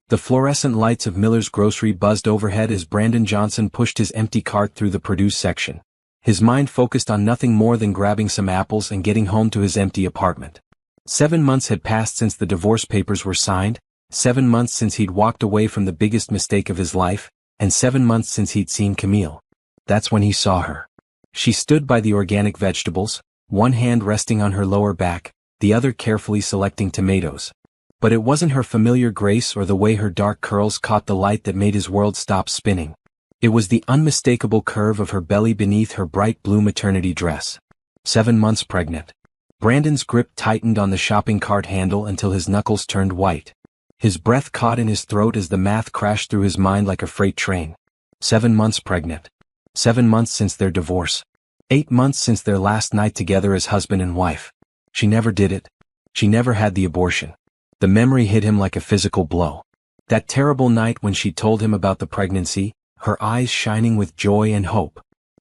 The fluorescent lights of Miller's grocery buzzed overhead as Brandon Johnson pushed his empty cart through the produce section. His mind focused on nothing more than grabbing some apples and getting home to his empty apartment. 7 months had passed since the divorce papers were signed, 7 months since he'd walked away from the biggest mistake of his life, and 7 months since he'd seen Camille. That's when he saw her. She stood by the organic vegetables, one hand resting on her lower back, the other carefully selecting tomatoes. But it wasn't her familiar grace or the way her dark curls caught the light that made his world stop spinning. It was the unmistakable curve of her belly beneath her bright blue maternity dress. 7 months pregnant. Brandon's grip tightened on the shopping cart handle until his knuckles turned white. His breath caught in his throat as the math crashed through his mind like a freight train. 7 months pregnant. 7 months since their divorce. 8 months since their last night together as husband and wife. She never did it. She never had the abortion. The memory hit him like a physical blow. That terrible night when she told him about the pregnancy, her eyes shining with joy and hope.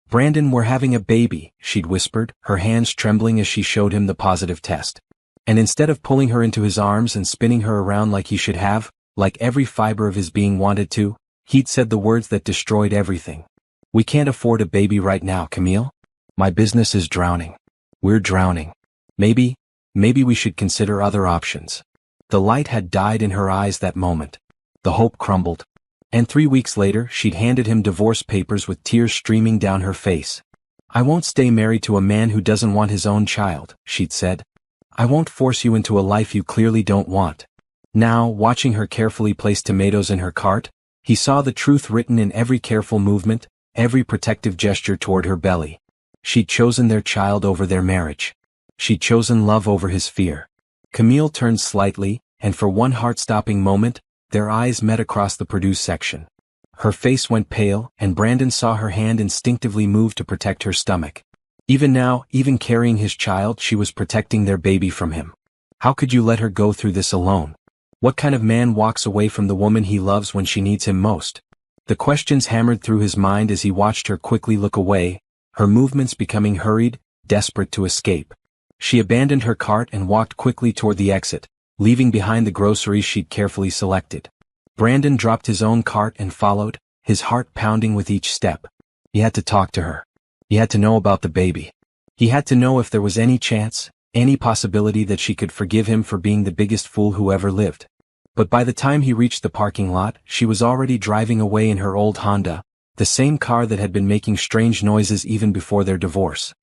"Brandon, we're having a baby," she'd whispered, her hands trembling as she showed him the positive test. And instead of pulling her into his arms and spinning her around like he should have, like every fiber of his being wanted to, he'd said the words that destroyed everything. "We can't afford a baby right now, Camille. My business is drowning. We're drowning. Maybe we should consider other options." The light had died in her eyes that moment. The hope crumbled. And 3 weeks later, she'd handed him divorce papers with tears streaming down her face. "I won't stay married to a man who doesn't want his own child," she'd said. "I won't force you into a life you clearly don't want." Now, watching her carefully place tomatoes in her cart, he saw the truth written in every careful movement, every protective gesture toward her belly. She'd chosen their child over their marriage. She'd chosen love over his fear. Camille turned slightly, and for one heart-stopping moment, their eyes met across the produce section. Her face went pale, and Brandon saw her hand instinctively move to protect her stomach. Even now, even carrying his child, she was protecting their baby from him. How could you let her go through this alone? What kind of man walks away from the woman he loves when she needs him most? The questions hammered through his mind as he watched her quickly look away, her movements becoming hurried, desperate to escape. She abandoned her cart and walked quickly toward the exit, leaving behind the groceries she'd carefully selected. Brandon dropped his own cart and followed, his heart pounding with each step. He had to talk to her. He had to know about the baby. He had to know if there was any chance, any possibility that she could forgive him for being the biggest fool who ever lived. But by the time he reached the parking lot, she was already driving away in her old Honda, the same car that had been making strange noises even before their divorce.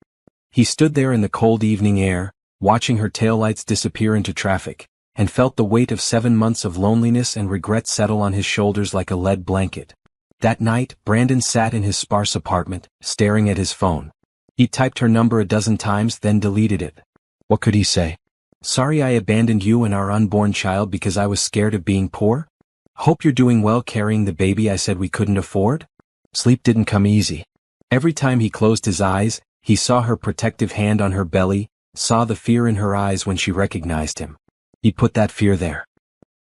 He stood there in the cold evening air, watching her taillights disappear into traffic, and felt the weight of 7 months of loneliness and regret settle on his shoulders like a lead blanket. That night, Brandon sat in his sparse apartment, staring at his phone. He typed her number a dozen times, then deleted it. What could he say? "Sorry I abandoned you and our unborn child because I was scared of being poor? Hope you're doing well carrying the baby I said we couldn't afford?" Sleep didn't come easy. Every time he closed his eyes, he saw her protective hand on her belly, saw the fear in her eyes when she recognized him. He'd put that fear there.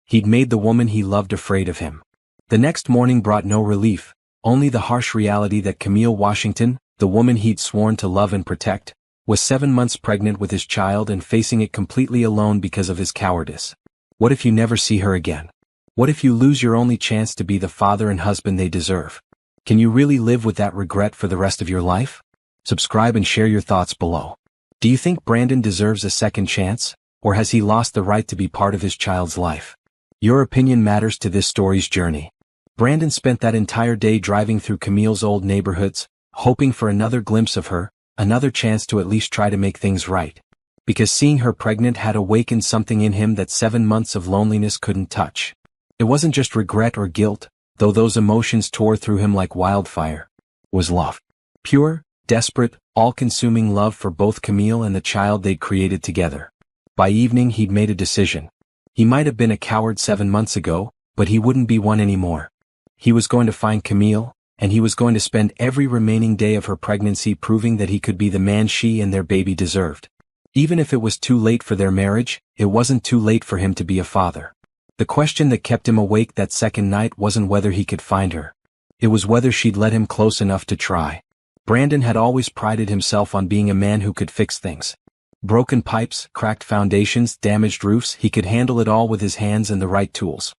He'd made the woman he loved afraid of him. The next morning brought no relief, only the harsh reality that Camille Washington, the woman he'd sworn to love and protect, was 7 months pregnant with his child and facing it completely alone because of his cowardice. What if you never see her again? What if you lose your only chance to be the father and husband they deserve? Can you really live with that regret for the rest of your life? Subscribe and share your thoughts below. Do you think Brandon deserves a second chance, or has he lost the right to be part of his child's life? Your opinion matters to this story's journey. Brandon spent that entire day driving through Camille's old neighborhoods, hoping for another glimpse of her, another chance to at least try to make things right. Because seeing her pregnant had awakened something in him that 7 months of loneliness couldn't touch. It wasn't just regret or guilt, though those emotions tore through him like wildfire. It was love. Pure, desperate, all-consuming love for both Camille and the child they'd created together. By evening he'd made a decision. He might have been a coward 7 months ago, but he wouldn't be one anymore. He was going to find Camille, and he was going to spend every remaining day of her pregnancy proving that he could be the man she and their baby deserved. Even if it was too late for their marriage, it wasn't too late for him to be a father. The question that kept him awake that second night wasn't whether he could find her. It was whether she'd let him close enough to try. Brandon had always prided himself on being a man who could fix things. Broken pipes, cracked foundations, damaged roofs, he could handle it all with his hands and the right tools.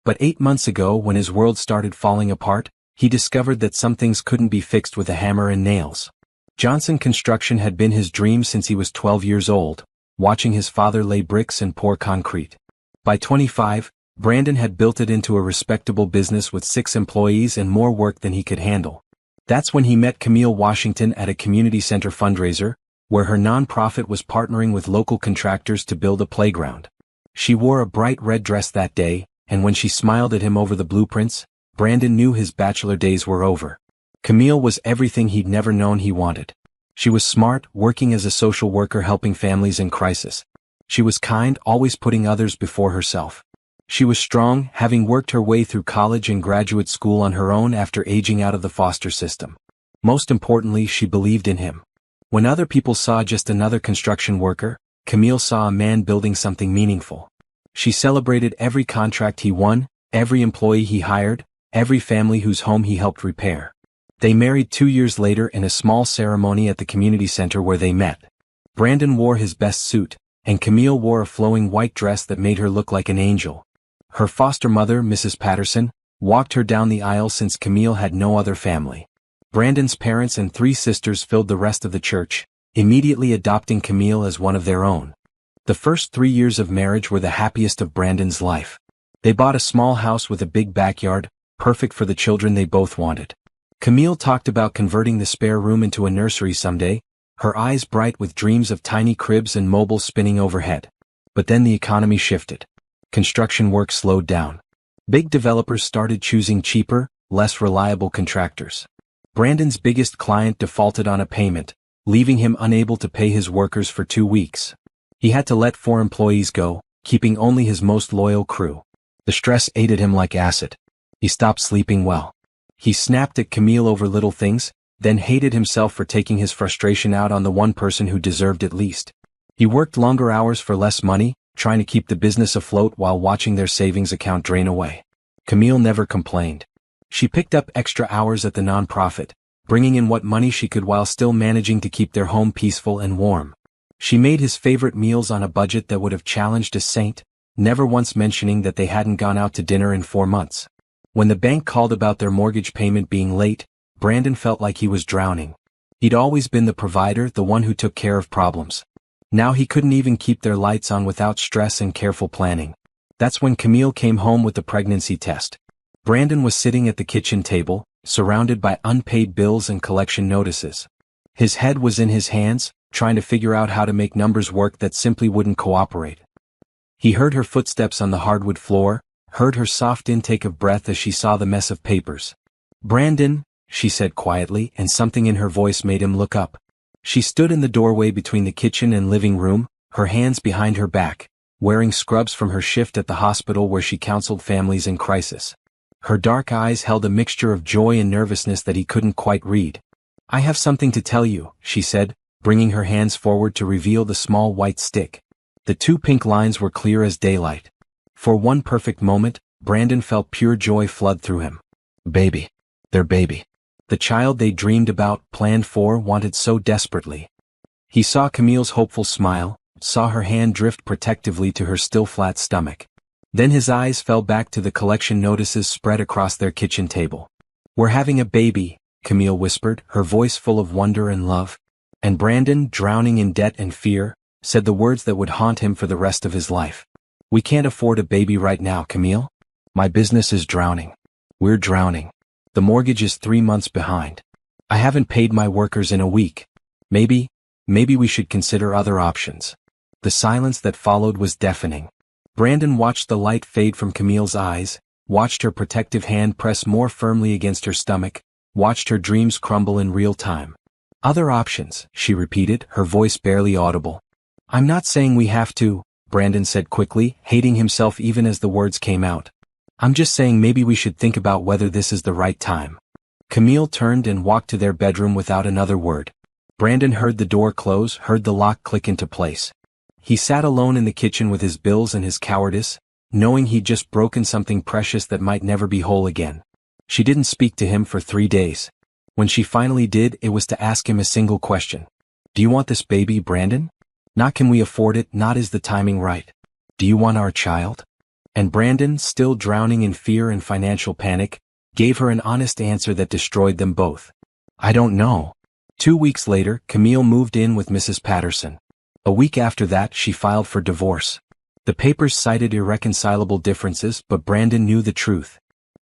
But 8 months ago, when his world started falling apart, he discovered that some things couldn't be fixed with a hammer and nails. Johnson Construction had been his dream since he was 12 years old, watching his father lay bricks and pour concrete. By 25, Brandon had built it into a respectable business with 6 employees and more work than he could handle. That's when he met Camille Washington at a community center fundraiser, where her nonprofit was partnering with local contractors to build a playground. She wore a bright red dress that day, and when she smiled at him over the blueprints, Brandon knew his bachelor days were over. Camille was everything he'd never known he wanted. She was smart, working as a social worker helping families in crisis. She was kind, always putting others before herself. She was strong, having worked her way through college and graduate school on her own after aging out of the foster system. Most importantly, she believed in him. When other people saw just another construction worker, Camille saw a man building something meaningful. She celebrated every contract he won, every employee he hired, every family whose home he helped repair. They married 2 years later in a small ceremony at the community center where they met. Brandon wore his best suit, and Camille wore a flowing white dress that made her look like an angel. Her foster mother, Mrs. Patterson, walked her down the aisle since Camille had no other family. Brandon's parents and 3 sisters filled the rest of the church, immediately adopting Camille as one of their own. The first 3 years of marriage were the happiest of Brandon's life. They bought a small house with a big backyard, perfect for the children they both wanted. Camille talked about converting the spare room into a nursery someday, her eyes bright with dreams of tiny cribs and mobiles spinning overhead. But then the economy shifted. Construction work slowed down. Big developers started choosing cheaper, less reliable contractors. Brandon's biggest client defaulted on a payment, leaving him unable to pay his workers for 2 weeks. He had to let 4 employees go, keeping only his most loyal crew. The stress ate at him like acid. He stopped sleeping well. He snapped at Camille over little things, then hated himself for taking his frustration out on the one person who deserved it least. He worked longer hours for less money, trying to keep the business afloat while watching their savings account drain away. Camille never complained. She picked up extra hours at the nonprofit, bringing in what money she could while still managing to keep their home peaceful and warm. She made his favorite meals on a budget that would have challenged a saint, never once mentioning that they hadn't gone out to dinner in 4 months. When the bank called about their mortgage payment being late, Brandon felt like he was drowning. He'd always been the provider, the one who took care of problems. Now he couldn't even keep their lights on without stress and careful planning. That's when Camille came home with the pregnancy test. Brandon was sitting at the kitchen table, surrounded by unpaid bills and collection notices. His head was in his hands, trying to figure out how to make numbers work that simply wouldn't cooperate. He heard her footsteps on the hardwood floor, heard her soft intake of breath as she saw the mess of papers. "Brandon," she said quietly, and something in her voice made him look up. She stood in the doorway between the kitchen and living room, her hands behind her back, wearing scrubs from her shift at the hospital where she counseled families in crisis. Her dark eyes held a mixture of joy and nervousness that he couldn't quite read. "I have something to tell you," she said, bringing her hands forward to reveal the small white stick. The 2 pink lines were clear as daylight. For one perfect moment, Brandon felt pure joy flood through him. Baby. Their baby. The child they dreamed about, planned for, wanted so desperately. He saw Camille's hopeful smile, saw her hand drift protectively to her still flat stomach. Then his eyes fell back to the collection notices spread across their kitchen table. "We're having a baby," Camille whispered, her voice full of wonder and love. And Brandon, drowning in debt and fear, said the words that would haunt him for the rest of his life. "We can't afford a baby right now, Camille. My business is drowning. We're drowning. The mortgage is 3 months behind. I haven't paid my workers in a week. Maybe we should consider other options." The silence that followed was deafening. Brandon watched the light fade from Camille's eyes, watched her protective hand press more firmly against her stomach, watched her dreams crumble in real time. "Other options," she repeated, her voice barely audible. "I'm not saying we have to," Brandon said quickly, hating himself even as the words came out. "I'm just saying maybe we should think about whether this is the right time." Camille turned and walked to their bedroom without another word. Brandon heard the door close, heard the lock click into place. He sat alone in the kitchen with his bills and his cowardice, knowing he'd just broken something precious that might never be whole again. She didn't speak to him for 3 days. When she finally did, it was to ask him a single question. "Do you want this baby, Brandon? Not can we afford it, not is the timing right. Do you want our child?" And Brandon, still drowning in fear and financial panic, gave her an honest answer that destroyed them both. "I don't know." 2 weeks later, Camille moved in with Mrs. Patterson. A week after that, she filed for divorce. The papers cited irreconcilable differences, but Brandon knew the truth.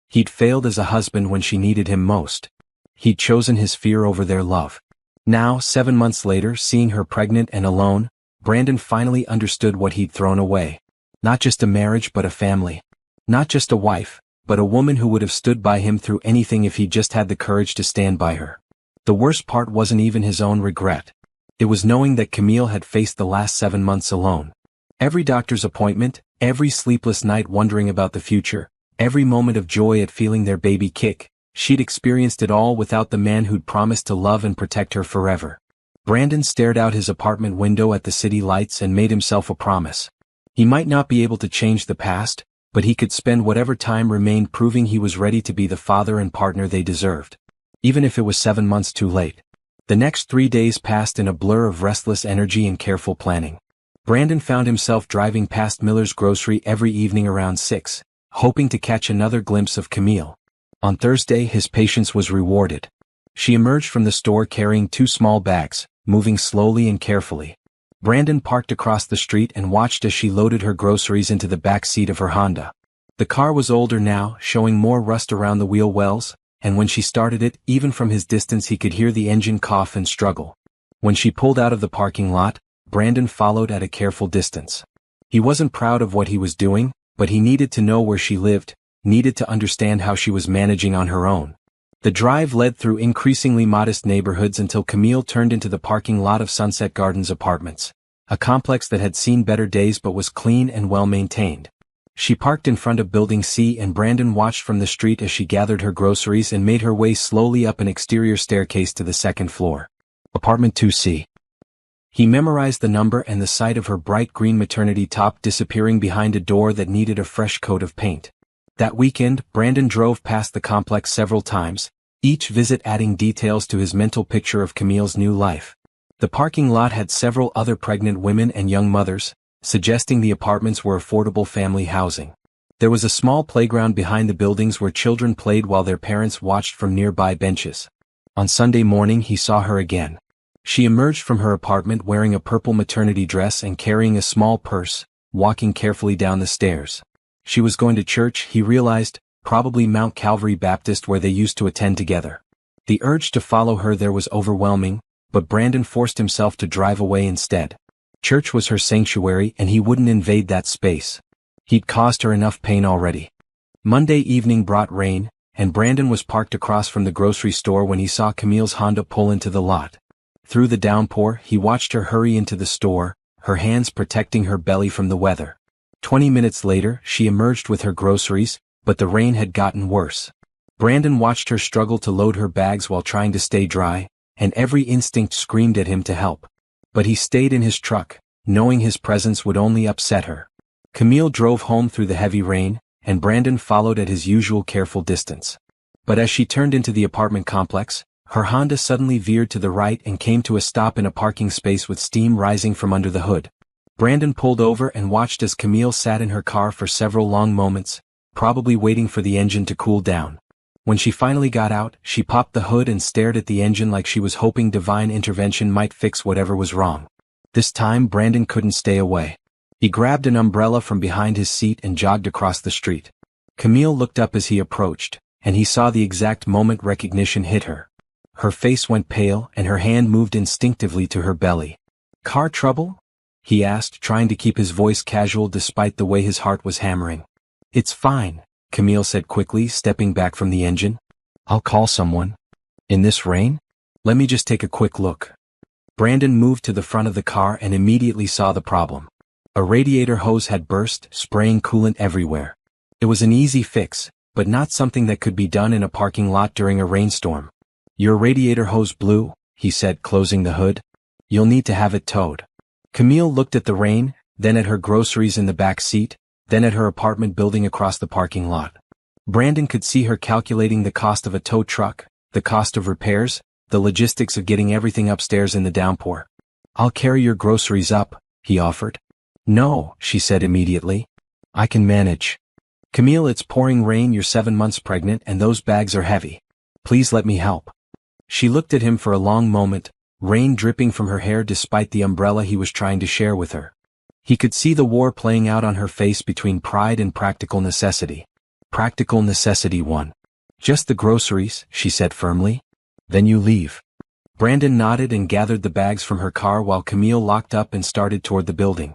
He'd failed as a husband when she needed him most. He'd chosen his fear over their love. Now, 7 months later, seeing her pregnant and alone, Brandon finally understood what he'd thrown away. Not just a marriage but a family. Not just a wife, but a woman who would have stood by him through anything if he'd just had the courage to stand by her. The worst part wasn't even his own regret. It was knowing that Camille had faced the last 7 months alone. Every doctor's appointment, every sleepless night wondering about the future, every moment of joy at feeling their baby kick, she'd experienced it all without the man who'd promised to love and protect her forever. Brandon stared out his apartment window at the city lights and made himself a promise. He might not be able to change the past, but he could spend whatever time remained proving he was ready to be the father and partner they deserved. Even if it was 7 months too late. The next 3 days passed in a blur of restless energy and careful planning. Brandon found himself driving past Miller's grocery every evening around 6, hoping to catch another glimpse of Camille. On Thursday, his patience was rewarded. She emerged from the store carrying 2 small bags, moving slowly and carefully. Brandon parked across the street and watched as she loaded her groceries into the back seat of her Honda. The car was older now, showing more rust around the wheel wells, and when she started it, even from his distance he could hear the engine cough and struggle. When she pulled out of the parking lot, Brandon followed at a careful distance. He wasn't proud of what he was doing, but he needed to know where she lived, needed to understand how she was managing on her own. The drive led through increasingly modest neighborhoods until Camille turned into the parking lot of Sunset Gardens Apartments, a complex that had seen better days but was clean and well-maintained. She parked in front of Building C and Brandon watched from the street as she gathered her groceries and made her way slowly up an exterior staircase to the second floor. Apartment 2C. He memorized the number and the sight of her bright green maternity top disappearing behind a door that needed a fresh coat of paint. That weekend, Brandon drove past the complex several times, each visit adding details to his mental picture of Camille's new life. The parking lot had several other pregnant women and young mothers, suggesting the apartments were affordable family housing. There was a small playground behind the buildings where children played while their parents watched from nearby benches. On Sunday morning he saw her again. She emerged from her apartment wearing a purple maternity dress and carrying a small purse, walking carefully down the stairs. She was going to church, he realized, probably Mount Calvary Baptist where they used to attend together. The urge to follow her there was overwhelming, but Brandon forced himself to drive away instead. Church was her sanctuary and he wouldn't invade that space. He'd caused her enough pain already. Monday evening brought rain, and Brandon was parked across from the grocery store when he saw Camille's Honda pull into the lot. Through the downpour, he watched her hurry into the store, her hands protecting her belly from the weather. 20 minutes later, she emerged with her groceries, but the rain had gotten worse. Brandon watched her struggle to load her bags while trying to stay dry, and every instinct screamed at him to help. But he stayed in his truck, knowing his presence would only upset her. Camille drove home through the heavy rain, and Brandon followed at his usual careful distance. But as she turned into the apartment complex, her Honda suddenly veered to the right and came to a stop in a parking space with steam rising from under the hood. Brandon pulled over and watched as Camille sat in her car for several long moments, probably waiting for the engine to cool down. When she finally got out, she popped the hood and stared at the engine like she was hoping divine intervention might fix whatever was wrong. This time Brandon couldn't stay away. He grabbed an umbrella from behind his seat and jogged across the street. Camille looked up as he approached, and he saw the exact moment recognition hit her. Her face went pale and her hand moved instinctively to her belly. "Car trouble?" he asked, trying to keep his voice casual despite the way his heart was hammering. "It's fine," Camille said quickly, stepping back from the engine. "I'll call someone." "In this rain? Let me just take a quick look." Brandon moved to the front of the car and immediately saw the problem. A radiator hose had burst, spraying coolant everywhere. It was an easy fix, but not something that could be done in a parking lot during a rainstorm. "Your radiator hose blew," he said, closing the hood. "You'll need to have it towed." Camille looked at the rain, then at her groceries in the back seat, then at her apartment building across the parking lot. Brandon could see her calculating the cost of a tow truck, the cost of repairs, the logistics of getting everything upstairs in the downpour. "I'll carry your groceries up," he offered. "No," she said immediately. I can manage. Camille, it's pouring rain, you're 7 months pregnant and those bags are heavy. Please let me help. She looked at him for a long moment, rain dripping from her hair despite the umbrella he was trying to share with her. He could see the war playing out on her face between pride and practical necessity. Practical necessity won. Just the groceries, she said firmly. Then you leave. Brandon nodded and gathered the bags from her car while Camille locked up and started toward the building.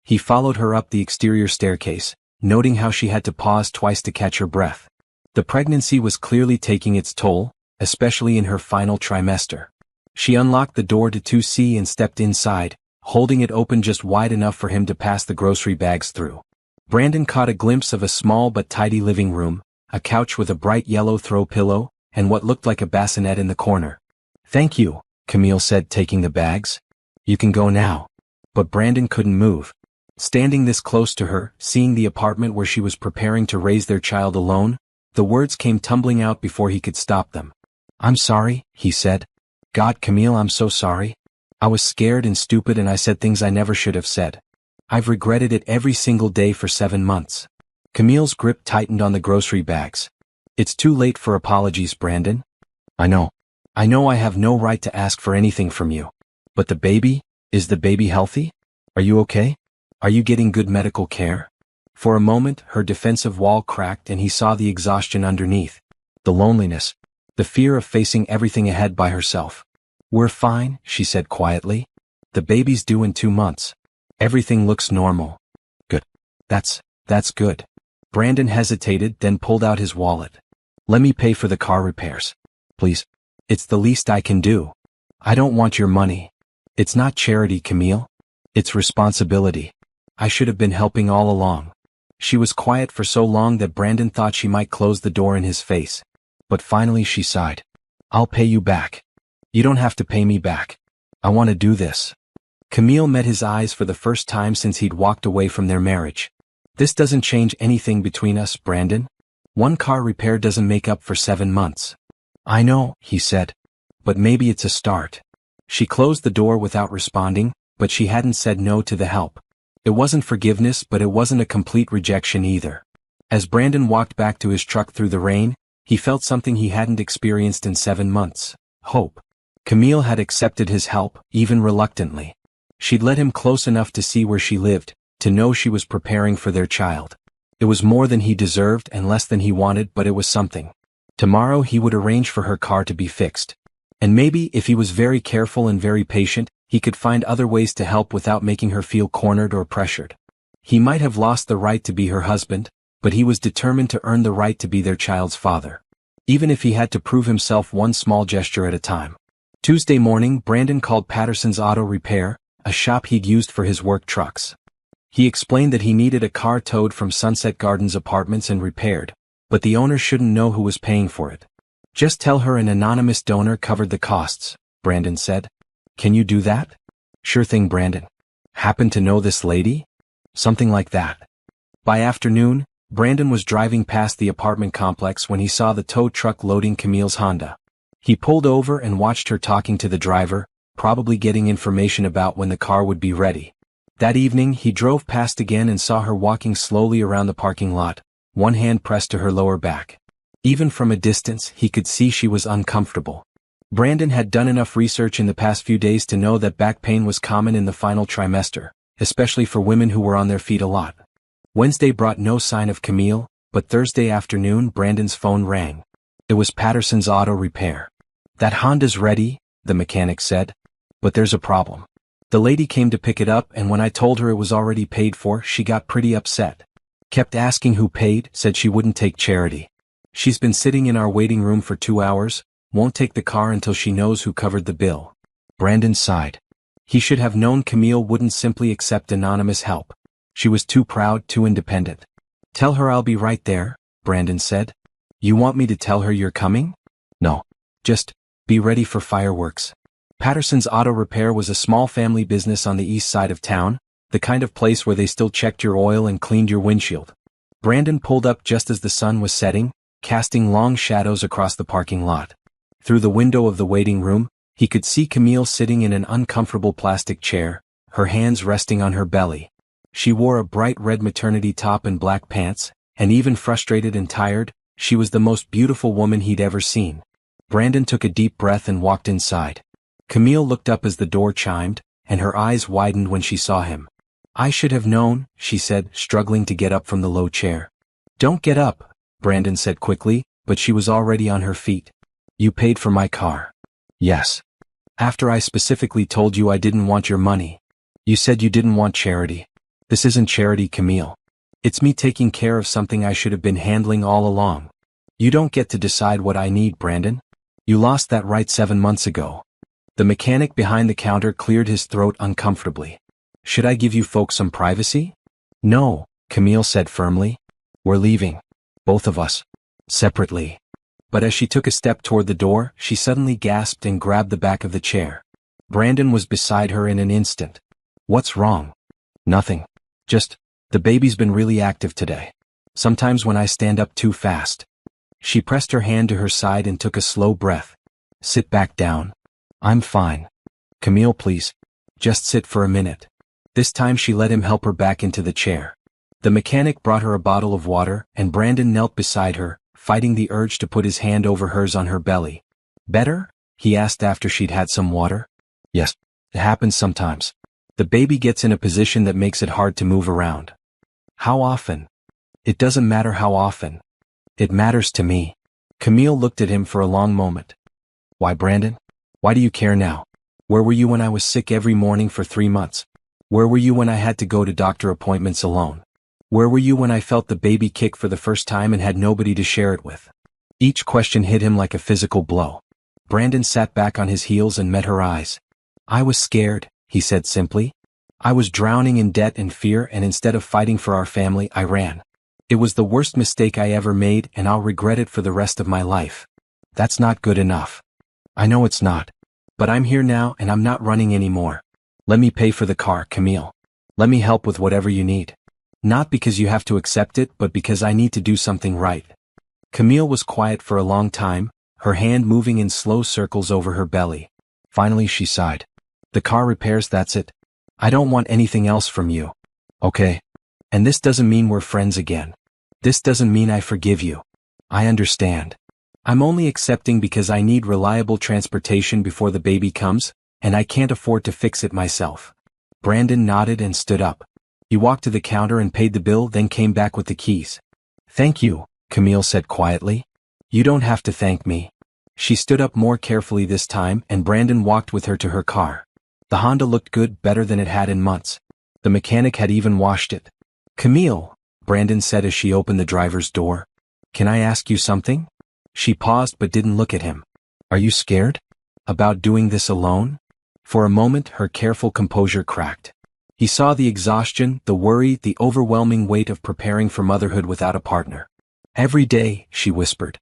He followed her up the exterior staircase, noting how she had to pause twice to catch her breath. The pregnancy was clearly taking its toll, especially in her final trimester. She unlocked the door to 2C and stepped inside, holding it open just wide enough for him to pass the grocery bags through. Brandon caught a glimpse of a small but tidy living room, a couch with a bright yellow throw pillow, and what looked like a bassinet in the corner. Thank you, Camille said, taking the bags. You can go now. But Brandon couldn't move. Standing this close to her, seeing the apartment where she was preparing to raise their child alone, the words came tumbling out before he could stop them. I'm sorry, he said. God, Camille, I'm so sorry. I was scared and stupid and I said things I never should have said. I've regretted it every single day for 7 months. Camille's grip tightened on the grocery bags. It's too late for apologies, Brandon. I know I have no right to ask for anything from you. But the baby? Is the baby healthy? Are you okay? Are you getting good medical care? For a moment, her defensive wall cracked and he saw the exhaustion underneath. The loneliness. The fear of facing everything ahead by herself. We're fine, she said quietly. The baby's due in 2 months. Everything looks normal. Good. That's good. Brandon hesitated, then pulled out his wallet. Let me pay for the car repairs. Please. It's the least I can do. I don't want your money. It's not charity, Camille. It's responsibility. I should have been helping all along. She was quiet for so long that Brandon thought she might close the door in his face. But finally she sighed. I'll pay you back. You don't have to pay me back. I want to do this. Camille met his eyes for the first time since he'd walked away from their marriage. This doesn't change anything between us, Brandon. 1 car repair doesn't make up for 7 months. I know, he said. But maybe it's a start. She closed the door without responding, but she hadn't said no to the help. It wasn't forgiveness, but it wasn't a complete rejection either. As Brandon walked back to his truck through the rain, he felt something he hadn't experienced in 7 months. Hope. Camille had accepted his help, even reluctantly. She'd let him close enough to see where she lived, to know she was preparing for their child. It was more than he deserved and less than he wanted, but it was something. Tomorrow he would arrange for her car to be fixed. And maybe, if he was very careful and very patient, he could find other ways to help without making her feel cornered or pressured. He might have lost the right to be her husband, but he was determined to earn the right to be their child's father. Even if he had to prove himself one small gesture at a time. Tuesday morning, Brandon called Patterson's Auto Repair, a shop he'd used for his work trucks. He explained that he needed a car towed from Sunset Gardens apartments and repaired, but the owner shouldn't know who was paying for it. Just tell her an anonymous donor covered the costs, Brandon said. Can you do that? Sure thing, Brandon. Happen to know this lady? Something like that. By afternoon, Brandon was driving past the apartment complex when he saw the tow truck loading Camille's Honda. He pulled over and watched her talking to the driver, probably getting information about when the car would be ready. That evening, he drove past again and saw her walking slowly around the parking lot, one hand pressed to her lower back. Even from a distance, he could see she was uncomfortable. Brandon had done enough research in the past few days to know that back pain was common in the final trimester, especially for women who were on their feet a lot. Wednesday brought no sign of Camille, but Thursday afternoon Brandon's phone rang. It was Patterson's Auto Repair. That Honda's ready, the mechanic said. But there's a problem. The lady came to pick it up and when I told her it was already paid for, she got pretty upset. Kept asking who paid, said she wouldn't take charity. She's been sitting in our waiting room for 2 hours, won't take the car until she knows who covered the bill. Brandon sighed. He should have known Camille wouldn't simply accept anonymous help. She was too proud, too independent. Tell her I'll be right there, Brandon said. You want me to tell her you're coming? No. Just, be ready for fireworks. Patterson's Auto Repair was a small family business on the east side of town, the kind of place where they still checked your oil and cleaned your windshield. Brandon pulled up just as the sun was setting, casting long shadows across the parking lot. Through the window of the waiting room, he could see Camille sitting in an uncomfortable plastic chair, her hands resting on her belly. She wore a bright red maternity top and black pants, and even frustrated and tired, she was the most beautiful woman he'd ever seen. Brandon took a deep breath and walked inside. Camille looked up as the door chimed, and her eyes widened when she saw him. "I should have known," she said, struggling to get up from the low chair. "Don't get up," Brandon said quickly, but she was already on her feet. "You paid for my car." "Yes. After I specifically told you I didn't want your money. You said you didn't want charity." "This isn't charity, Camille. It's me taking care of something I should have been handling all along. You don't get to decide what I need, Brandon. You lost that right 7 months ago." The mechanic behind the counter cleared his throat uncomfortably. "Should I give you folks some privacy?" "No," Camille said firmly. "We're leaving. Both of us. Separately." But as she took a step toward the door, she suddenly gasped and grabbed the back of the chair. Brandon was beside her in an instant. "What's wrong?" "Nothing. Just, the baby's been really active today. Sometimes when I stand up too fast." She pressed her hand to her side and took a slow breath. "Sit back down." "I'm fine." "Camille, please. Just sit for a minute." This time she let him help her back into the chair. The mechanic brought her a bottle of water, and Brandon knelt beside her, fighting the urge to put his hand over hers on her belly. "Better?" he asked after she'd had some water. "Yes, it happens sometimes. The baby gets in a position that makes it hard to move around." "How often?" "It doesn't matter how often. It matters to me." Camille looked at him for a long moment. "Why, Brandon? Why do you care now? Where were you when I was sick every morning for 3 months? Where were you when I had to go to doctor appointments alone? Where were you when I felt the baby kick for the first time and had nobody to share it with?" Each question hit him like a physical blow. Brandon sat back on his heels and met her eyes. "I was scared," he said simply. "I was drowning in debt and fear, and instead of fighting for our family, I ran. It was the worst mistake I ever made, and I'll regret it for the rest of my life." "That's not good enough." "I know it's not. But I'm here now and I'm not running anymore. Let me pay for the car, Camille. Let me help with whatever you need. Not because you have to accept it, but because I need to do something right." Camille was quiet for a long time, her hand moving in slow circles over her belly. Finally she sighed. "The car repairs, that's it. I don't want anything else from you. Okay? And this doesn't mean we're friends again. This doesn't mean I forgive you. I understand. I'm only accepting because I need reliable transportation before the baby comes, and I can't afford to fix it myself." Brandon nodded and stood up. He walked to the counter and paid the bill, then came back with the keys. "Thank you," Camille said quietly. "You don't have to thank me." She stood up more carefully this time, and Brandon walked with her to her car. The Honda looked good, better than it had in months. The mechanic had even washed it. "Camille," Brandon said as she opened the driver's door. "Can I ask you something?" She paused but didn't look at him. "Are you scared? About doing this alone?" For a moment her careful composure cracked. He saw the exhaustion, the worry, the overwhelming weight of preparing for motherhood without a partner. "Every day," she whispered.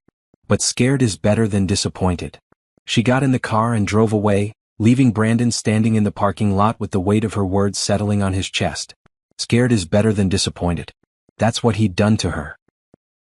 "But scared is better than disappointed." She got in the car and drove away, leaving Brandon standing in the parking lot with the weight of her words settling on his chest. Scared is better than disappointed. That's what he'd done to her.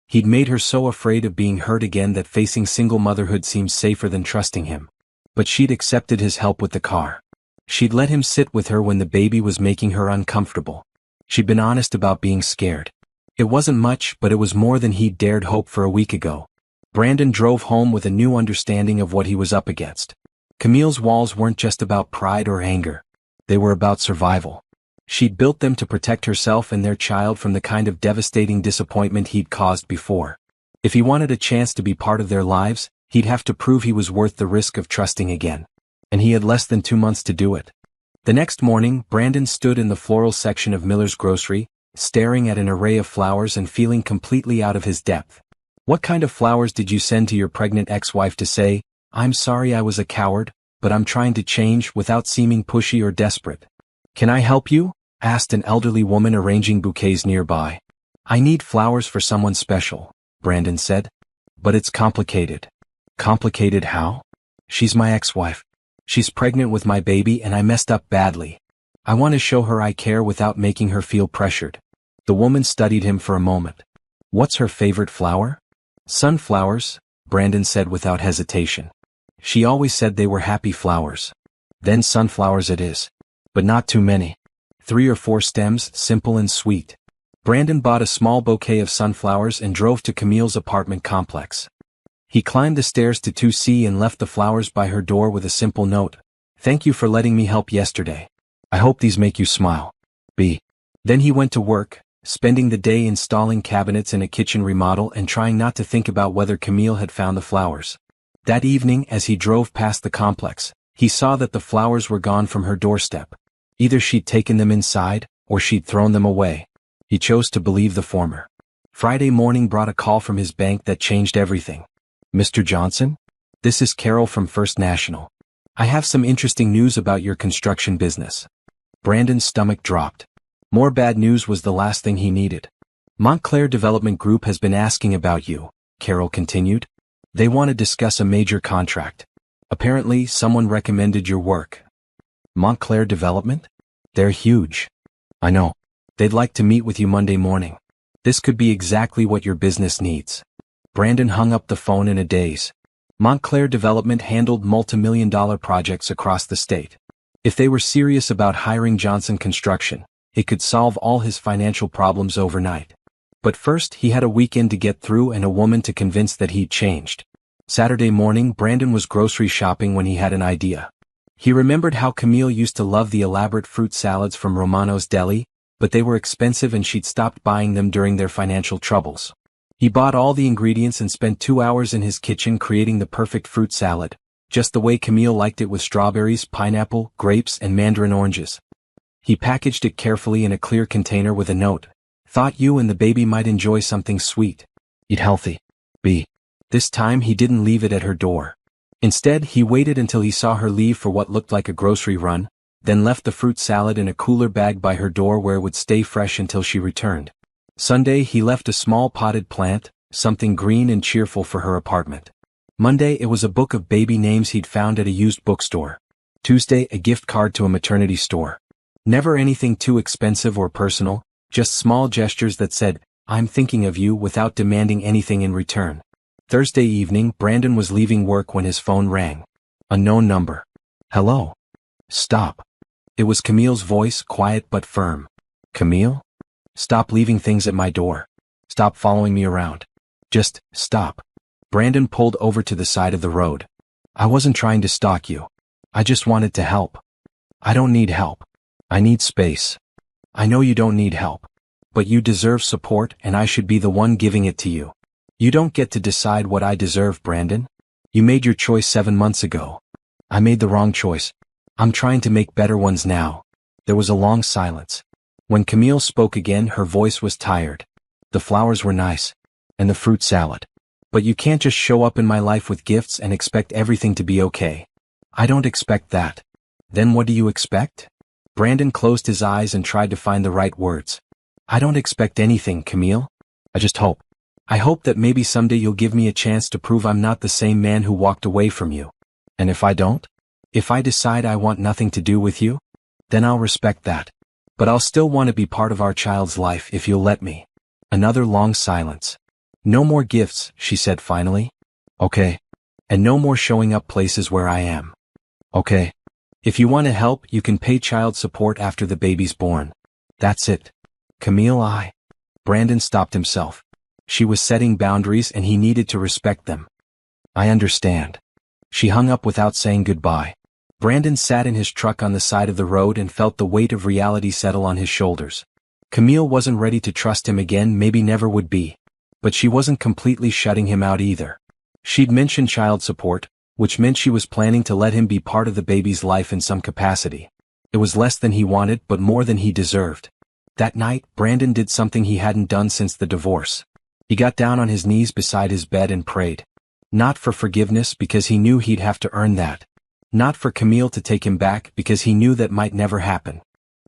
He'd made her so afraid of being hurt again that facing single motherhood seemed safer than trusting him. But she'd accepted his help with the car. She'd let him sit with her when the baby was making her uncomfortable. She'd been honest about being scared. It wasn't much, but it was more than he'd dared hope for a week ago. Brandon drove home with a new understanding of what he was up against. Camille's walls weren't just about pride or anger. They were about survival. She'd built them to protect herself and their child from the kind of devastating disappointment he'd caused before. If he wanted a chance to be part of their lives, he'd have to prove he was worth the risk of trusting again. And he had less than 2 months to do it. The next morning, Brandon stood in the floral section of Miller's grocery, staring at an array of flowers and feeling completely out of his depth. "What kind of flowers did you send to your pregnant ex-wife to say, 'I'm sorry I was a coward, but I'm trying to change,' without seeming pushy or desperate?" "Can I help you?" asked an elderly woman arranging bouquets nearby. "I need flowers for someone special," Brandon said. "But it's complicated." "Complicated how?" "She's my ex-wife. She's pregnant with my baby and I messed up badly. I want to show her I care without making her feel pressured." The woman studied him for a moment. "What's her favorite flower?" "Sunflowers," Brandon said without hesitation. "She always said they were happy flowers." "Then sunflowers it is. But not too many." 3 or 4 stems, simple and sweet. Brandon bought a small bouquet of sunflowers and drove to Camille's apartment complex. He climbed the stairs to 2C and left the flowers by her door with a simple note. "Thank you for letting me help yesterday. I hope these make you smile. B." Then he went to work, spending the day installing cabinets in a kitchen remodel and trying not to think about whether Camille had found the flowers. That evening, as he drove past the complex, he saw that the flowers were gone from her doorstep. Either she'd taken them inside, or she'd thrown them away. He chose to believe the former. Friday morning brought a call from his bank that changed everything. "Mr. Johnson? This is Carol from First National. I have some interesting news about your construction business." Brandon's stomach dropped. More bad news was the last thing he needed. "Montclair Development Group has been asking about you," Carol continued. "They want to discuss a major contract. Apparently, someone recommended your work." "Montclair Development? They're huge." "I know. They'd like to meet with you Monday morning. This could be exactly what your business needs." Brandon hung up the phone in a daze. Montclair Development handled multi-million-dollar projects across the state. If they were serious about hiring Johnson Construction, it could solve all his financial problems overnight. But first he had a weekend to get through and a woman to convince that he'd changed. Saturday morning, Brandon was grocery shopping when he had an idea. He remembered how Camille used to love the elaborate fruit salads from Romano's Deli, but they were expensive and she'd stopped buying them during their financial troubles. He bought all the ingredients and spent 2 hours in his kitchen creating the perfect fruit salad, just the way Camille liked it, with strawberries, pineapple, grapes, and mandarin oranges. He packaged it carefully in a clear container with a note. "Thought you and the baby might enjoy something sweet. Eat healthy. B." This time he didn't leave it at her door. Instead, he waited until he saw her leave for what looked like a grocery run, then left the fruit salad in a cooler bag by her door where it would stay fresh until she returned. Sunday, he left a small potted plant, something green and cheerful, for her apartment. Monday, it was a book of baby names he'd found at a used bookstore. Tuesday, a gift card to a maternity store. Never anything too expensive or personal, just small gestures that said, "I'm thinking of you," without demanding anything in return. Thursday evening, Brandon was leaving work when his phone rang. Unknown number. "Hello?" "Stop." It was Camille's voice, quiet but firm. "Camille? Stop leaving things at my door. Stop following me around. Just stop." Brandon pulled over to the side of the road. "I wasn't trying to stalk you. I just wanted to help." "I don't need help. I need space." "I know you don't need help. But you deserve support, and I should be the one giving it to you." "You don't get to decide what I deserve, Brandon. You made your choice 7 months ago. I made the wrong choice. I'm trying to make better ones now." There was a long silence. When Camille spoke again, her voice was tired. "The flowers were nice. And the fruit salad. But you can't just show up in my life with gifts and expect everything to be okay." "I don't expect that." "Then what do you expect?" Brandon closed his eyes and tried to find the right words. "I don't expect anything, Camille. I just hope. I hope that maybe someday you'll give me a chance to prove I'm not the same man who walked away from you. And if I don't? If I decide I want nothing to do with you? Then I'll respect that. But I'll still want to be part of our child's life if you'll let me." Another long silence. "No more gifts," she said finally. "Okay. And no more showing up places where I am." "Okay. If you want to help, you can pay child support after the baby's born. That's it." "Camille, Brandon stopped himself. She was setting boundaries and he needed to respect them. "I understand." She hung up without saying goodbye. Brandon sat in his truck on the side of the road and felt the weight of reality settle on his shoulders. Camille wasn't ready to trust him again, maybe never would be. But she wasn't completely shutting him out either. She'd mentioned child support, which meant she was planning to let him be part of the baby's life in some capacity. It was less than he wanted, but more than he deserved. That night, Brandon did something he hadn't done since the divorce. He got down on his knees beside his bed and prayed. Not for forgiveness, because he knew he'd have to earn that. Not for Camille to take him back, because he knew that might never happen.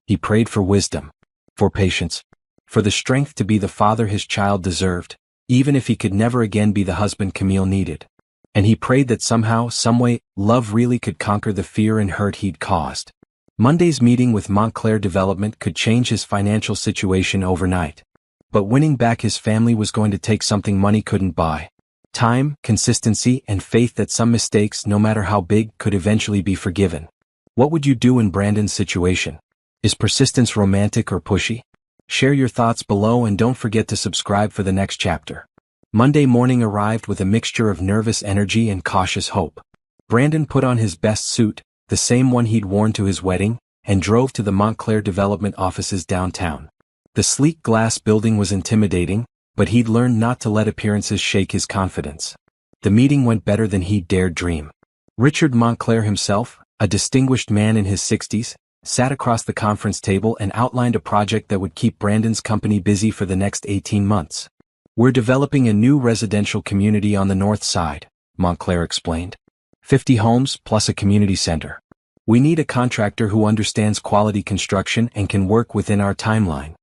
He prayed for wisdom. For patience. For the strength to be the father his child deserved, even if he could never again be the husband Camille needed. And he prayed that somehow, someway, love really could conquer the fear and hurt he'd caused. Monday's meeting with Montclair Development could change his financial situation overnight. But winning back his family was going to take something money couldn't buy. Time, consistency, and faith that some mistakes, no matter how big, could eventually be forgiven. What would you do in Brandon's situation? Is persistence romantic or pushy? Share your thoughts below and don't forget to subscribe for the next chapter. Monday morning arrived with a mixture of nervous energy and cautious hope. Brandon put on his best suit, the same one he'd worn to his wedding, and drove to the Montclair development offices downtown. The sleek glass building was intimidating, but he'd learned not to let appearances shake his confidence. The meeting went better than he'd dared dream. Richard Montclair himself, a distinguished man in his 60s, sat across the conference table and outlined a project that would keep Brandon's company busy for the next 18 months. We're developing a new residential community on the north side, Montclair explained. 50 homes plus a community center. We need a contractor who understands quality construction and can work within our timeline.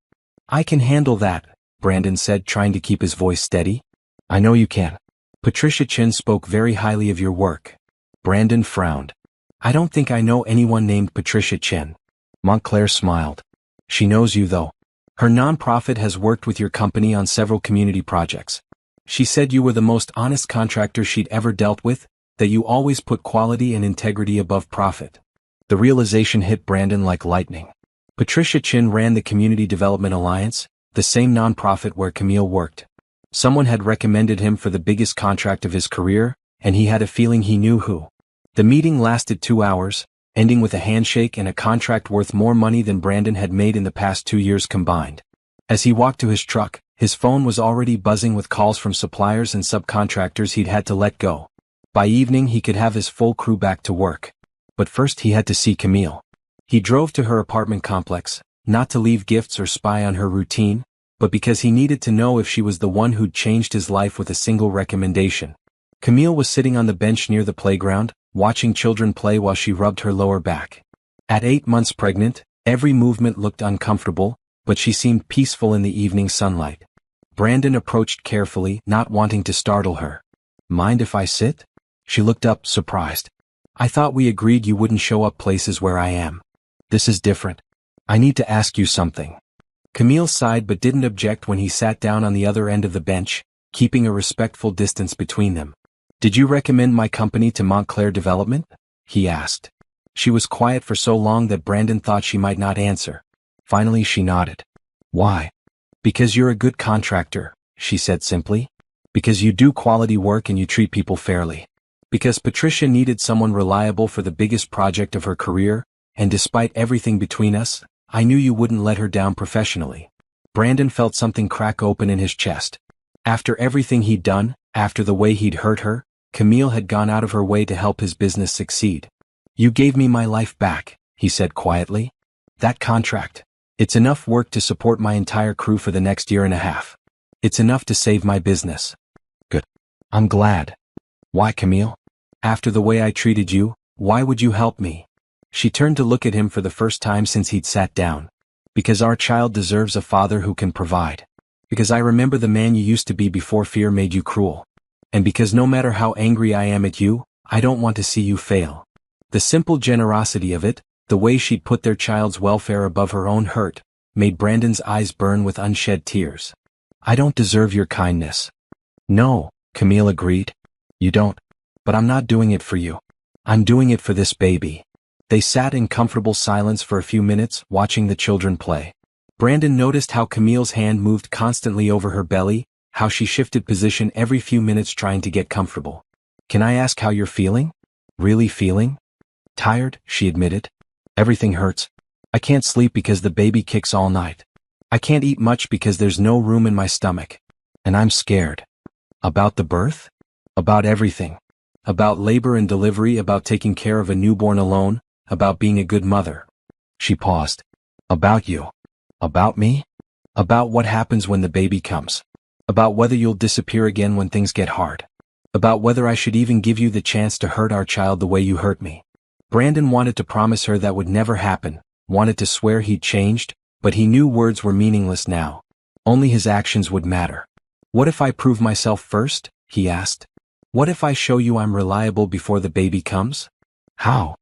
I can handle that, Brandon said, trying to keep his voice steady. I know you can. Patricia Chin spoke very highly of your work. Brandon frowned. I don't think I know anyone named Patricia Chin. Montclair smiled. She knows you though. Her nonprofit has worked with your company on several community projects. She said you were the most honest contractor she'd ever dealt with, that you always put quality and integrity above profit. The realization hit Brandon like lightning. Patricia Chin ran the Community Development Alliance, the same nonprofit where Camille worked. Someone had recommended him for the biggest contract of his career, and he had a feeling he knew who. The meeting lasted 2 hours, ending with a handshake and a contract worth more money than Brandon had made in the past 2 years combined. As he walked to his truck, his phone was already buzzing with calls from suppliers and subcontractors he'd had to let go. By evening he could have his full crew back to work. But first he had to see Camille. He drove to her apartment complex, not to leave gifts or spy on her routine, but because he needed to know if she was the one who'd changed his life with a single recommendation. Camille was sitting on the bench near the playground, watching children play while she rubbed her lower back. At 8 months pregnant, every movement looked uncomfortable, but she seemed peaceful in the evening sunlight. Brandon approached carefully, not wanting to startle her. Mind if I sit? She looked up, surprised. I thought we agreed you wouldn't show up places where I am. This is different. I need to ask you something. Camille sighed but didn't object when he sat down on the other end of the bench, keeping a respectful distance between them. Did you recommend my company to Montclair Development? He asked. She was quiet for so long that Brandon thought she might not answer. Finally she nodded. Why? Because you're a good contractor, she said simply. Because you do quality work and you treat people fairly. Because Patricia needed someone reliable for the biggest project of her career, and despite everything between us, I knew you wouldn't let her down professionally. Brandon felt something crack open in his chest. After everything he'd done, after the way he'd hurt her, Camille had gone out of her way to help his business succeed. You gave me my life back, he said quietly. That contract. It's enough work to support my entire crew for the next 1.5 years. It's enough to save my business. Good. I'm glad. Why, Camille? After the way I treated you, why would you help me? She turned to look at him for the first time since he'd sat down. Because our child deserves a father who can provide. Because I remember the man you used to be before fear made you cruel. And because no matter how angry I am at you, I don't want to see you fail. The simple generosity of it, the way she'd put their child's welfare above her own hurt, made Brandon's eyes burn with unshed tears. I don't deserve your kindness. No, Camille agreed. You don't. But I'm not doing it for you. I'm doing it for this baby. They sat in comfortable silence for a few minutes, watching the children play. Brandon noticed how Camille's hand moved constantly over her belly, how she shifted position every few minutes trying to get comfortable. Can I ask how you're feeling? Really feeling? Tired, she admitted. Everything hurts. I can't sleep because the baby kicks all night. I can't eat much because there's no room in my stomach. And I'm scared. About the birth? About everything. About labor and delivery, about taking care of a newborn alone, about being a good mother. She paused. About you. About me? About what happens when the baby comes. About whether you'll disappear again when things get hard. About whether I should even give you the chance to hurt our child the way you hurt me. Brandon wanted to promise her that would never happen, wanted to swear he'd changed, but he knew words were meaningless now. Only his actions would matter. What if I prove myself first? He asked. What if I show you I'm reliable before the baby comes? How?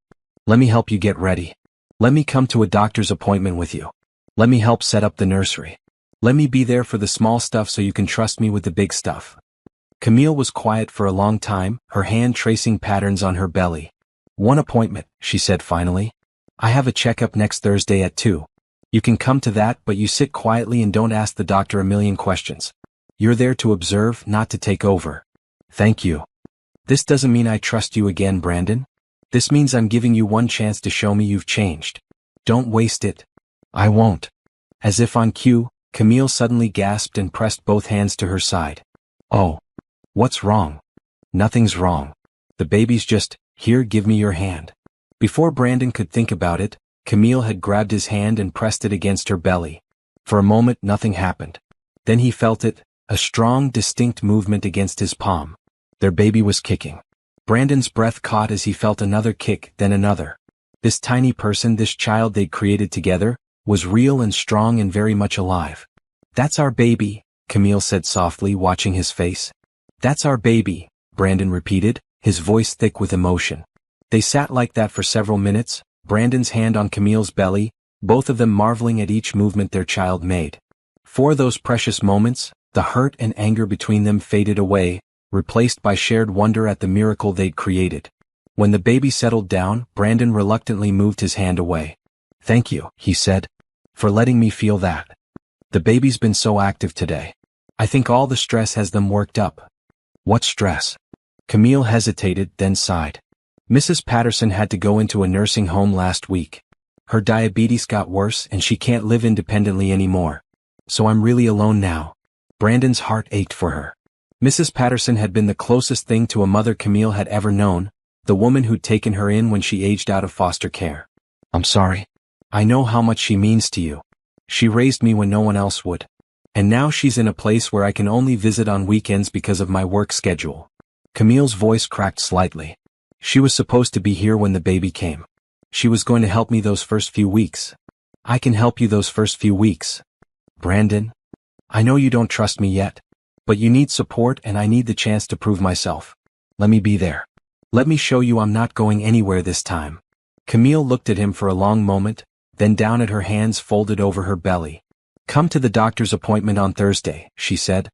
Let me help you get ready. Let me come to a doctor's appointment with you. Let me help set up the nursery. Let me be there for the small stuff so you can trust me with the big stuff. Camille was quiet for a long time, her hand tracing patterns on her belly. 1 appointment, she said finally. I have a checkup next Thursday at 2. You can come to that, but you sit quietly and don't ask the doctor a million questions. You're there to observe, not to take over. Thank you. This doesn't mean I trust you again, Brandon. This means I'm giving you one chance to show me you've changed. Don't waste it. I won't. As if on cue, Camille suddenly gasped and pressed both hands to her side. Oh. What's wrong? Nothing's wrong. The baby's just, here, give me your hand. Before Brandon could think about it, Camille had grabbed his hand and pressed it against her belly. For a moment nothing happened. Then he felt it, a strong, distinct movement against his palm. Their baby was kicking. Brandon's breath caught as he felt another kick, then another. This tiny person, this child they'd created together, was real and strong and very much alive. That's our baby, Camille said softly, watching his face. That's our baby, Brandon repeated, his voice thick with emotion. They sat like that for several minutes, Brandon's hand on Camille's belly, both of them marveling at each movement their child made. For those precious moments, the hurt and anger between them faded away, replaced by shared wonder at the miracle they'd created. When the baby settled down, Brandon reluctantly moved his hand away. Thank you, he said, for letting me feel that. The baby's been so active today. I think all the stress has them worked up. What stress? Camille hesitated, then sighed. Mrs. Patterson had to go into a nursing home last week. Her diabetes got worse and she can't live independently anymore. So I'm really alone now. Brandon's heart ached for her. Mrs. Patterson had been the closest thing to a mother Camille had ever known, the woman who'd taken her in when she aged out of foster care. I'm sorry. I know how much she means to you. She raised me when no one else would. And now she's in a place where I can only visit on weekends because of my work schedule. Camille's voice cracked slightly. She was supposed to be here when the baby came. She was going to help me those first few weeks. I can help you those first few weeks. Brandon, I know you don't trust me yet, but you need support and I need the chance to prove myself. Let me be there. Let me show you I'm not going anywhere this time. Camille looked at him for a long moment, then down at her hands folded over her belly. Come to the doctor's appointment on Thursday, she said.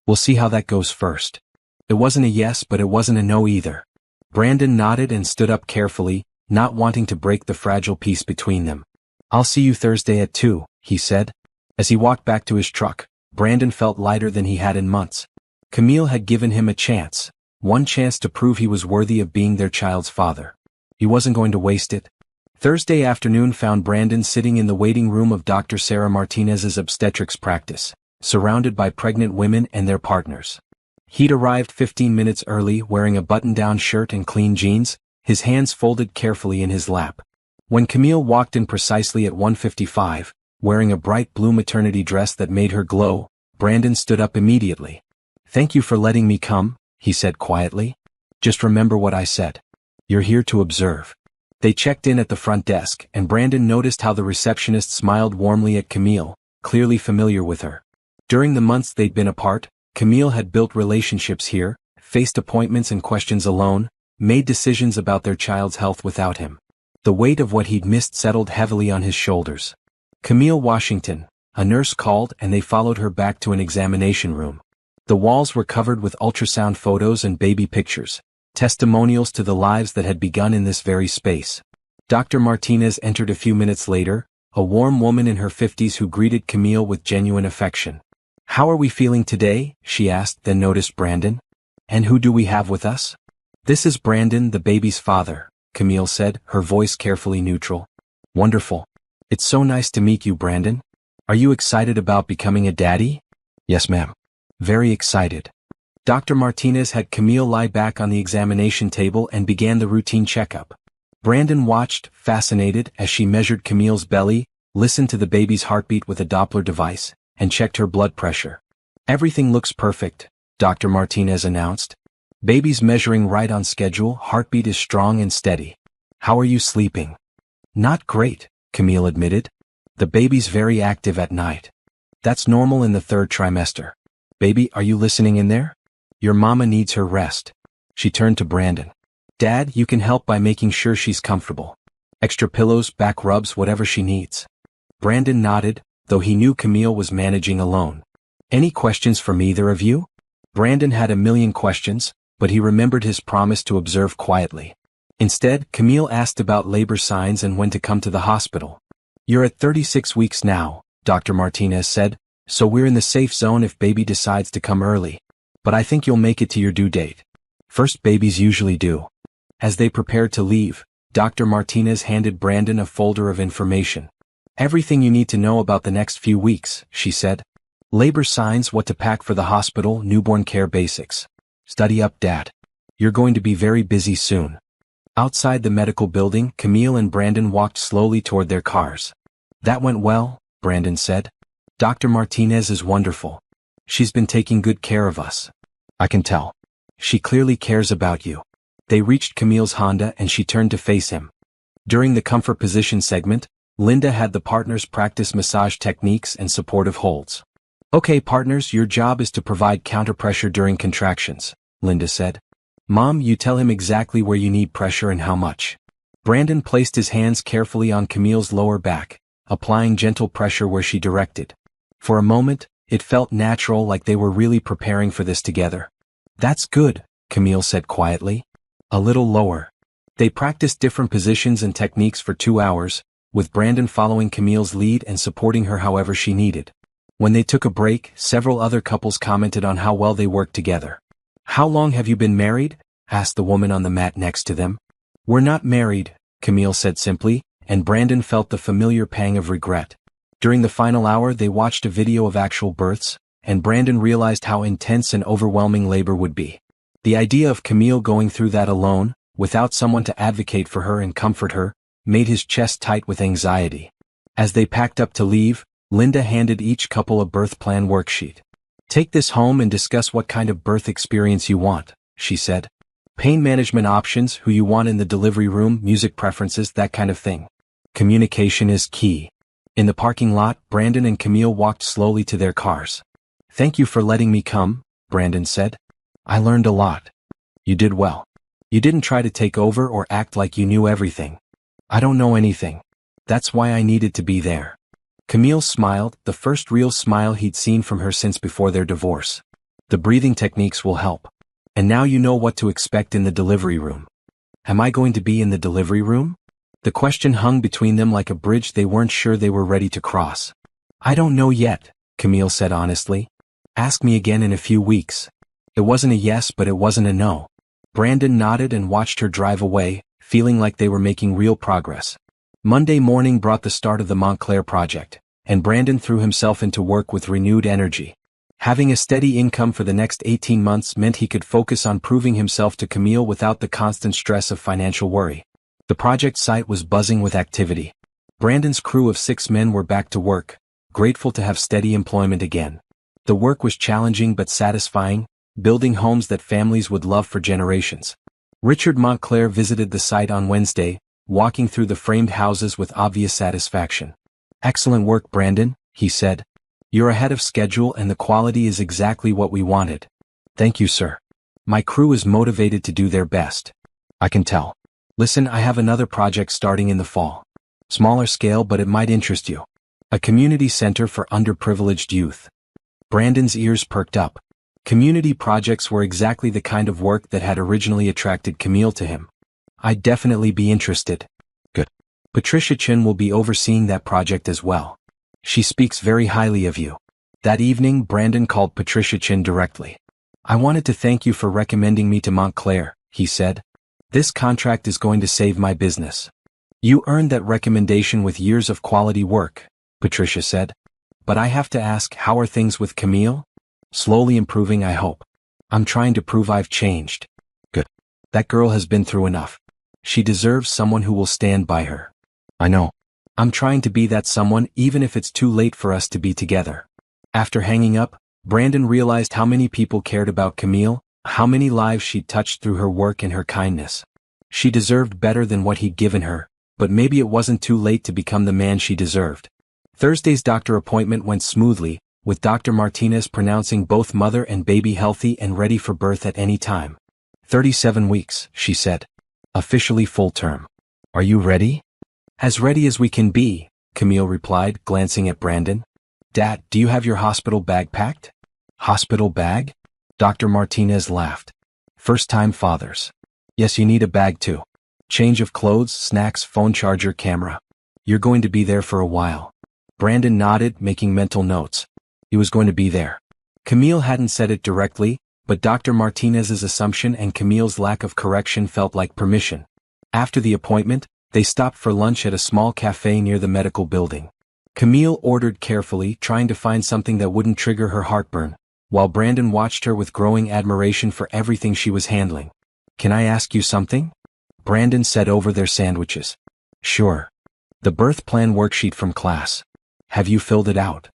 We'll see how that goes first. It wasn't a yes, but it wasn't a no either. Brandon nodded and stood up carefully, not wanting to break the fragile peace between them. I'll see you Thursday at 2, he said. As he walked back to his truck, Brandon felt lighter than he had in months. Camille had given him a chance, one chance to prove he was worthy of being their child's father. He wasn't going to waste it. Thursday afternoon found Brandon sitting in the waiting room of Dr. Sarah Martinez's obstetrics practice, surrounded by pregnant women and their partners. He'd arrived 15 minutes early wearing a button-down shirt and clean jeans, his hands folded carefully in his lap. When Camille walked in precisely at 1:55, wearing a bright blue maternity dress that made her glow, Brandon stood up immediately. Thank you for letting me come, he said quietly. Just remember what I said. You're here to observe. They checked in at the front desk, and Brandon noticed how the receptionist smiled warmly at Camille, clearly familiar with her. During the months they'd been apart, Camille had built relationships here, faced appointments and questions alone, made decisions about their child's health without him. The weight of what he'd missed settled heavily on his shoulders. Camille Washington, a nurse called and they followed her back to an examination room. The walls were covered with ultrasound photos and baby pictures, testimonials to the lives that had begun in this very space. Dr. Martinez entered a few minutes later, a warm woman in her 50s who greeted Camille with genuine affection. How are we feeling today? She asked, then noticed Brandon. And who do we have with us? This is Brandon, the baby's father, Camille said, her voice carefully neutral. Wonderful. It's so nice to meet you, Brandon. Are you excited about becoming a daddy? Yes, ma'am. Very excited. Dr. Martinez had Camille lie back on the examination table and began the routine checkup. Brandon watched, fascinated, as she measured Camille's belly, listened to the baby's heartbeat with a Doppler device, and checked her blood pressure. Everything looks perfect, Dr. Martinez announced. Baby's measuring right on schedule, heartbeat is strong and steady. How are you sleeping? Not great, Camille admitted. The baby's very active at night. That's normal in the 3rd trimester. Baby, are you listening in there? Your mama needs her rest. She turned to Brandon. Dad, you can help by making sure she's comfortable. Extra pillows, back rubs, whatever she needs. Brandon nodded, though he knew Camille was managing alone. Any questions from either of you? Brandon had a million questions, but he remembered his promise to observe quietly. Instead, Camille asked about labor signs and when to come to the hospital. You're at 36 weeks now, Dr. Martinez said, so we're in the safe zone if baby decides to come early. But I think you'll make it to your due date. First babies usually do. As they prepared to leave, Dr. Martinez handed Brandon a folder of information. Everything you need to know about the next few weeks, she said. Labor signs, what to pack for the hospital, newborn care basics. Study up, Dad. You're going to be very busy soon. Outside the medical building, Camille and Brandon walked slowly toward their cars. That went well, Brandon said. Dr. Martinez is wonderful. She's been taking good care of us. I can tell. She clearly cares about you. They reached Camille's Honda and she turned to face him. During the comfort position segment, Linda had the partners practice massage techniques and supportive holds. Okay, partners, your job is to provide counterpressure during contractions, Linda said. Mom, you tell him exactly where you need pressure and how much. Brandon placed his hands carefully on Camille's lower back, applying gentle pressure where she directed. For a moment, it felt natural, like they were really preparing for this together. That's good, Camille said quietly. A little lower. They practiced different positions and techniques for 2 hours, with Brandon following Camille's lead and supporting her however she needed. When they took a break, several other couples commented on how well they worked together. How long have you been married? Asked the woman on the mat next to them. We're not married, Camille said simply, and Brandon felt the familiar pang of regret. During the final hour they watched a video of actual births, and Brandon realized how intense and overwhelming labor would be. The idea of Camille going through that alone, without someone to advocate for her and comfort her, made his chest tight with anxiety. As they packed up to leave, Linda handed each couple a birth plan worksheet. Take this home and discuss what kind of birth experience you want, she said. Pain management options, who you want in the delivery room, music preferences, that kind of thing. Communication is key. In the parking lot, Brandon and Camille walked slowly to their cars. Thank you for letting me come, Brandon said. I learned a lot. You did well. You didn't try to take over or act like you knew everything. I don't know anything. That's why I needed to be there. Camille smiled, the first real smile he'd seen from her since before their divorce. The breathing techniques will help. And now you know what to expect in the delivery room. Am I going to be in the delivery room? The question hung between them like a bridge they weren't sure they were ready to cross. I don't know yet, Camille said honestly. Ask me again in a few weeks. It wasn't a yes, but it wasn't a no. Brandon nodded and watched her drive away, feeling like they were making real progress. Monday morning brought the start of the Montclair project, and Brandon threw himself into work with renewed energy. Having a steady income for the next 18 months meant he could focus on proving himself to Camille without the constant stress of financial worry. The project site was buzzing with activity. Brandon's crew of 6 men were back to work, grateful to have steady employment again. The work was challenging but satisfying, building homes that families would love for generations. Richard Montclair visited the site on Wednesday, walking through the framed houses with obvious satisfaction. Excellent work, Brandon, he said. You're ahead of schedule and the quality is exactly what we wanted. Thank you, sir. My crew is motivated to do their best. I can tell. Listen, I have another project starting in the fall. Smaller scale, but it might interest you. A community center for underprivileged youth. Brandon's ears perked up. Community projects were exactly the kind of work that had originally attracted Camille to him. I'd definitely be interested. Good. Patricia Chin will be overseeing that project as well. She speaks very highly of you. That evening, Brandon called Patricia Chin directly. I wanted to thank you for recommending me to Montclair, he said. This contract is going to save my business. You earned that recommendation with years of quality work, Patricia said. But I have to ask, how are things with Camille? Slowly improving, I hope. I'm trying to prove I've changed. Good. That girl has been through enough. She deserves someone who will stand by her. I know. I'm trying to be that someone, even if it's too late for us to be together. After hanging up, Brandon realized how many people cared about Camille, how many lives she'd touched through her work and her kindness. She deserved better than what he'd given her, but maybe it wasn't too late to become the man she deserved. Thursday's doctor appointment went smoothly, with Dr. Martinez pronouncing both mother and baby healthy and ready for birth at any time. 37 weeks, she said. Officially full term. Are you ready? As ready as we can be, Camille replied, glancing at Brandon. Dad, do you have your hospital bag packed? Hospital bag? Dr. Martinez laughed. First-time fathers. Yes, you need a bag too. Change of clothes, snacks, phone charger, camera. You're going to be there for a while. Brandon nodded, making mental notes. He was going to be there. Camille hadn't said it directly, but Dr. Martinez's assumption and Camille's lack of correction felt like permission. After the appointment, they stopped for lunch at a small cafe near the medical building. Camille ordered carefully, trying to find something that wouldn't trigger her heartburn, while Brandon watched her with growing admiration for everything she was handling. "Can I ask you something?" Brandon said over their sandwiches. "Sure." "The birth plan worksheet from class. Have you filled it out?"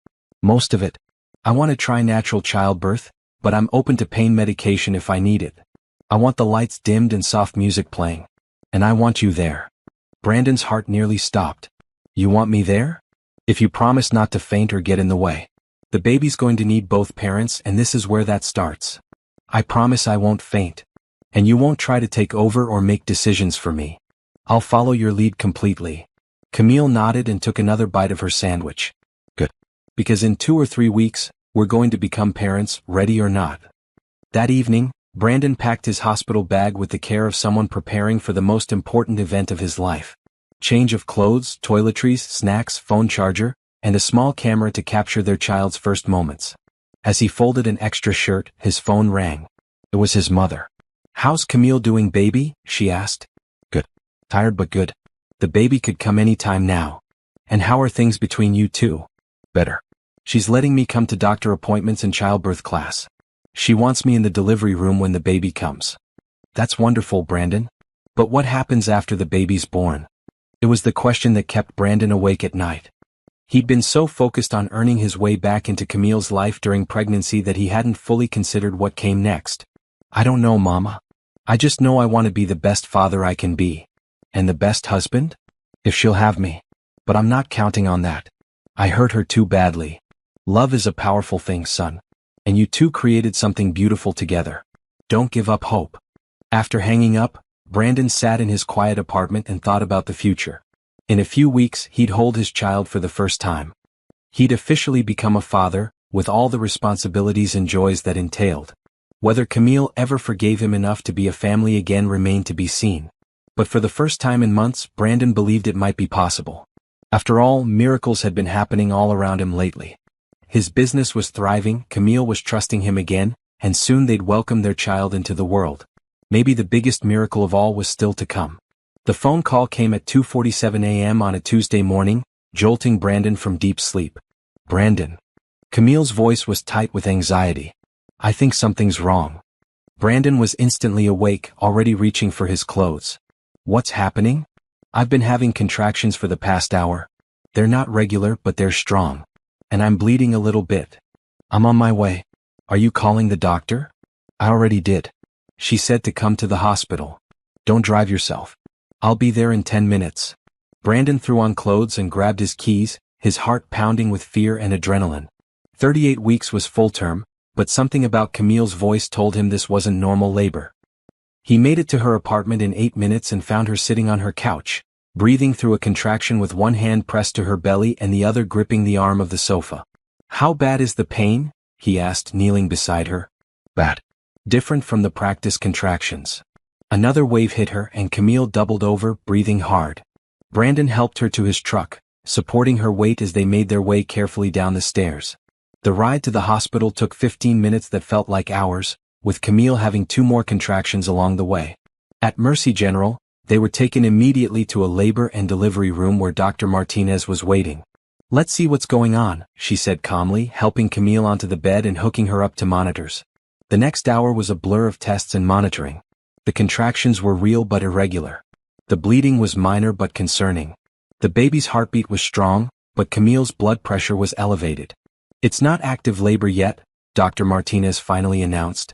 "Most of it. I want to try natural childbirth, but I'm open to pain medication if I need it. I want the lights dimmed and soft music playing. And I want you there." Brandon's heart nearly stopped. "You want me there?" "If you promise not to faint or get in the way. The baby's going to need both parents, and this is where that starts." "I promise I won't faint. And you won't try to take over or make decisions for me. I'll follow your lead completely." Camille nodded and took another bite of her sandwich. "Good. Because in 2 or 3 weeks, we're going to become parents, ready or not." That evening, Brandon packed his hospital bag with the care of someone preparing for the most important event of his life. Change of clothes, toiletries, snacks, phone charger, and a small camera to capture their child's first moments. As he folded an extra shirt, his phone rang. It was his mother. "How's Camille doing, baby?" she asked. "Good. Tired but good. The baby could come any time now." "And how are things between you two?" "Better. She's letting me come to doctor appointments and childbirth class. She wants me in the delivery room when the baby comes." "That's wonderful, Brandon. But what happens after the baby's born?" It was the question that kept Brandon awake at night. He'd been so focused on earning his way back into Camille's life during pregnancy that he hadn't fully considered what came next. "I don't know, Mama. I just know I want to be the best father I can be. And the best husband? If she'll have me. But I'm not counting on that. I hurt her too badly. Love is a powerful thing, son. And you two created something beautiful together. Don't give up hope." After hanging up, Brandon sat in his quiet apartment and thought about the future. In a few weeks, he'd hold his child for the first time. He'd officially become a father, with all the responsibilities and joys that entailed. Whether Camille ever forgave him enough to be a family again remained to be seen. But for the first time in months, Brandon believed it might be possible. After all, miracles had been happening all around him lately. His business was thriving, Camille was trusting him again, and soon they'd welcome their child into the world. Maybe the biggest miracle of all was still to come. The phone call came at 2:47 a.m. on a Tuesday morning, jolting Brandon from deep sleep. "Brandon." Camille's voice was tight with anxiety. "I think something's wrong." Brandon was instantly awake, already reaching for his clothes. "What's happening?" "I've been having contractions for the past hour. They're not regular, but they're strong. And I'm bleeding a little bit. I'm on my way." "Are you calling the doctor?" "I already did. She said to come to the hospital." "Don't drive yourself. I'll be there in 10 minutes. Brandon threw on clothes and grabbed his keys, his heart pounding with fear and adrenaline. 38 weeks was full term, but something about Camille's voice told him this wasn't normal labor. He made it to her apartment in 8 minutes and found her sitting on her couch, breathing through a contraction with one hand pressed to her belly and the other gripping the arm of the sofa. "How bad is the pain?" he asked, kneeling beside her. "Bad. Different from the practice contractions." Another wave hit her and Camille doubled over, breathing hard. Brandon helped her to his truck, supporting her weight as they made their way carefully down the stairs. The ride to the hospital took 15 minutes that felt like hours, with Camille having 2 more contractions along the way. At Mercy General, they were taken immediately to a labor and delivery room where Dr. Martinez was waiting. "Let's see what's going on," she said calmly, helping Camille onto the bed and hooking her up to monitors. The next hour was a blur of tests and monitoring. The contractions were real but irregular. The bleeding was minor but concerning. The baby's heartbeat was strong, but Camille's blood pressure was elevated. "It's not active labor yet," Dr. Martinez finally announced.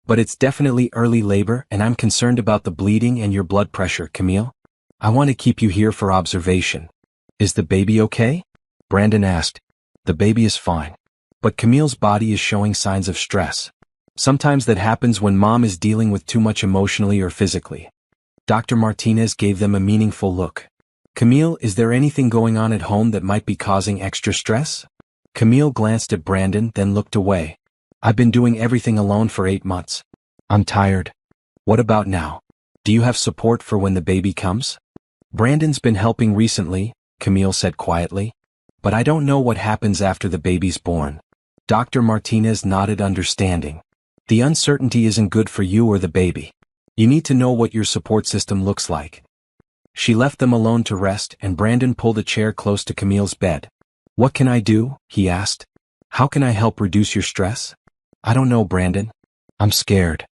"But it's definitely early labor and I'm concerned about the bleeding and your blood pressure, Camille. I want to keep you here for observation." "Is the baby okay?" Brandon asked. "The baby is fine. But Camille's body is showing signs of stress. Sometimes that happens when mom is dealing with too much emotionally or physically." Dr. Martinez gave them a meaningful look. "Camille, is there anything going on at home that might be causing extra stress?" Camille glanced at Brandon, then looked away. "I've been doing everything alone for 8 months. I'm tired." "What about now? Do you have support for when the baby comes?" "Brandon's been helping recently, Camille said quietly. But I don't know what happens after the baby's born. Dr. Martinez nodded understanding. The uncertainty isn't good for you or the baby. You need to know what your support system looks like. She left them alone to rest, and Brandon pulled a chair close to Camille's bed. What can I do? He asked. How can I help reduce your stress? I don't know, Brandon. I'm scared.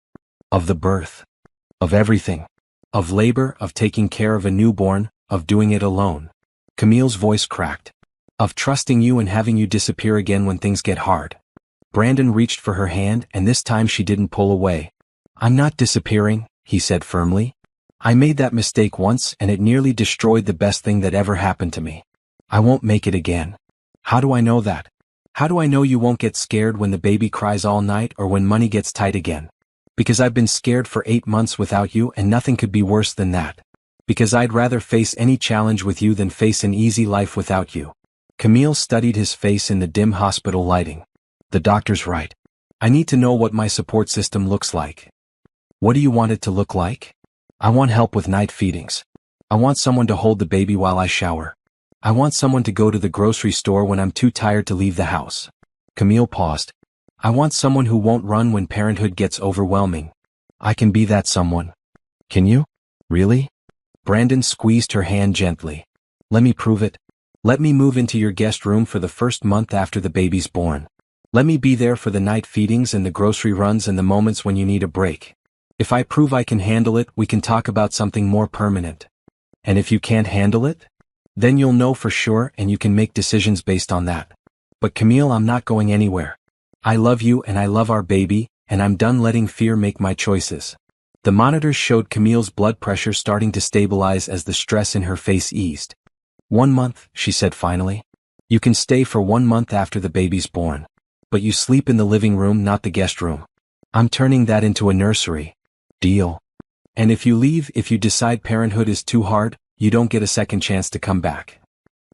Of the birth. Of everything. Of labor, of taking care of a newborn, of doing it alone. Camille's voice cracked. Of trusting you and having you disappear again when things get hard. Brandon reached for her hand, and this time she didn't pull away. I'm not disappearing, he said firmly. I made that mistake once and it nearly destroyed the best thing that ever happened to me. I won't make it again. How do I know that? How do I know you won't get scared when the baby cries all night or when money gets tight again? Because I've been scared for 8 months without you and nothing could be worse than that. Because I'd rather face any challenge with you than face an easy life without you. Camille studied his face in the dim hospital lighting. The doctor's right. I need to know what my support system looks like. What do you want it to look like? I want help with night feedings. I want someone to hold the baby while I shower. I want someone to go to the grocery store when I'm too tired to leave the house. Camille paused. I want someone who won't run when parenthood gets overwhelming. I can be that someone. Can you? Really? Brandon squeezed her hand gently. Let me prove it. Let me move into your guest room for the first month after the baby's born. Let me be there for the night feedings and the grocery runs and the moments when you need a break. If I prove I can handle it, we can talk about something more permanent. And if you can't handle it? Then you'll know for sure and you can make decisions based on that. But Camille, I'm not going anywhere. I love you and I love our baby, and I'm done letting fear make my choices. The monitors showed Camille's blood pressure starting to stabilize as the stress in her face eased. 1 month, she said finally. You can stay for 1 month after the baby's born. But you sleep in the living room, not the guest room. I'm turning that into a nursery. Deal? And if you leave, if you decide parenthood is too hard, you don't get a second chance to come back.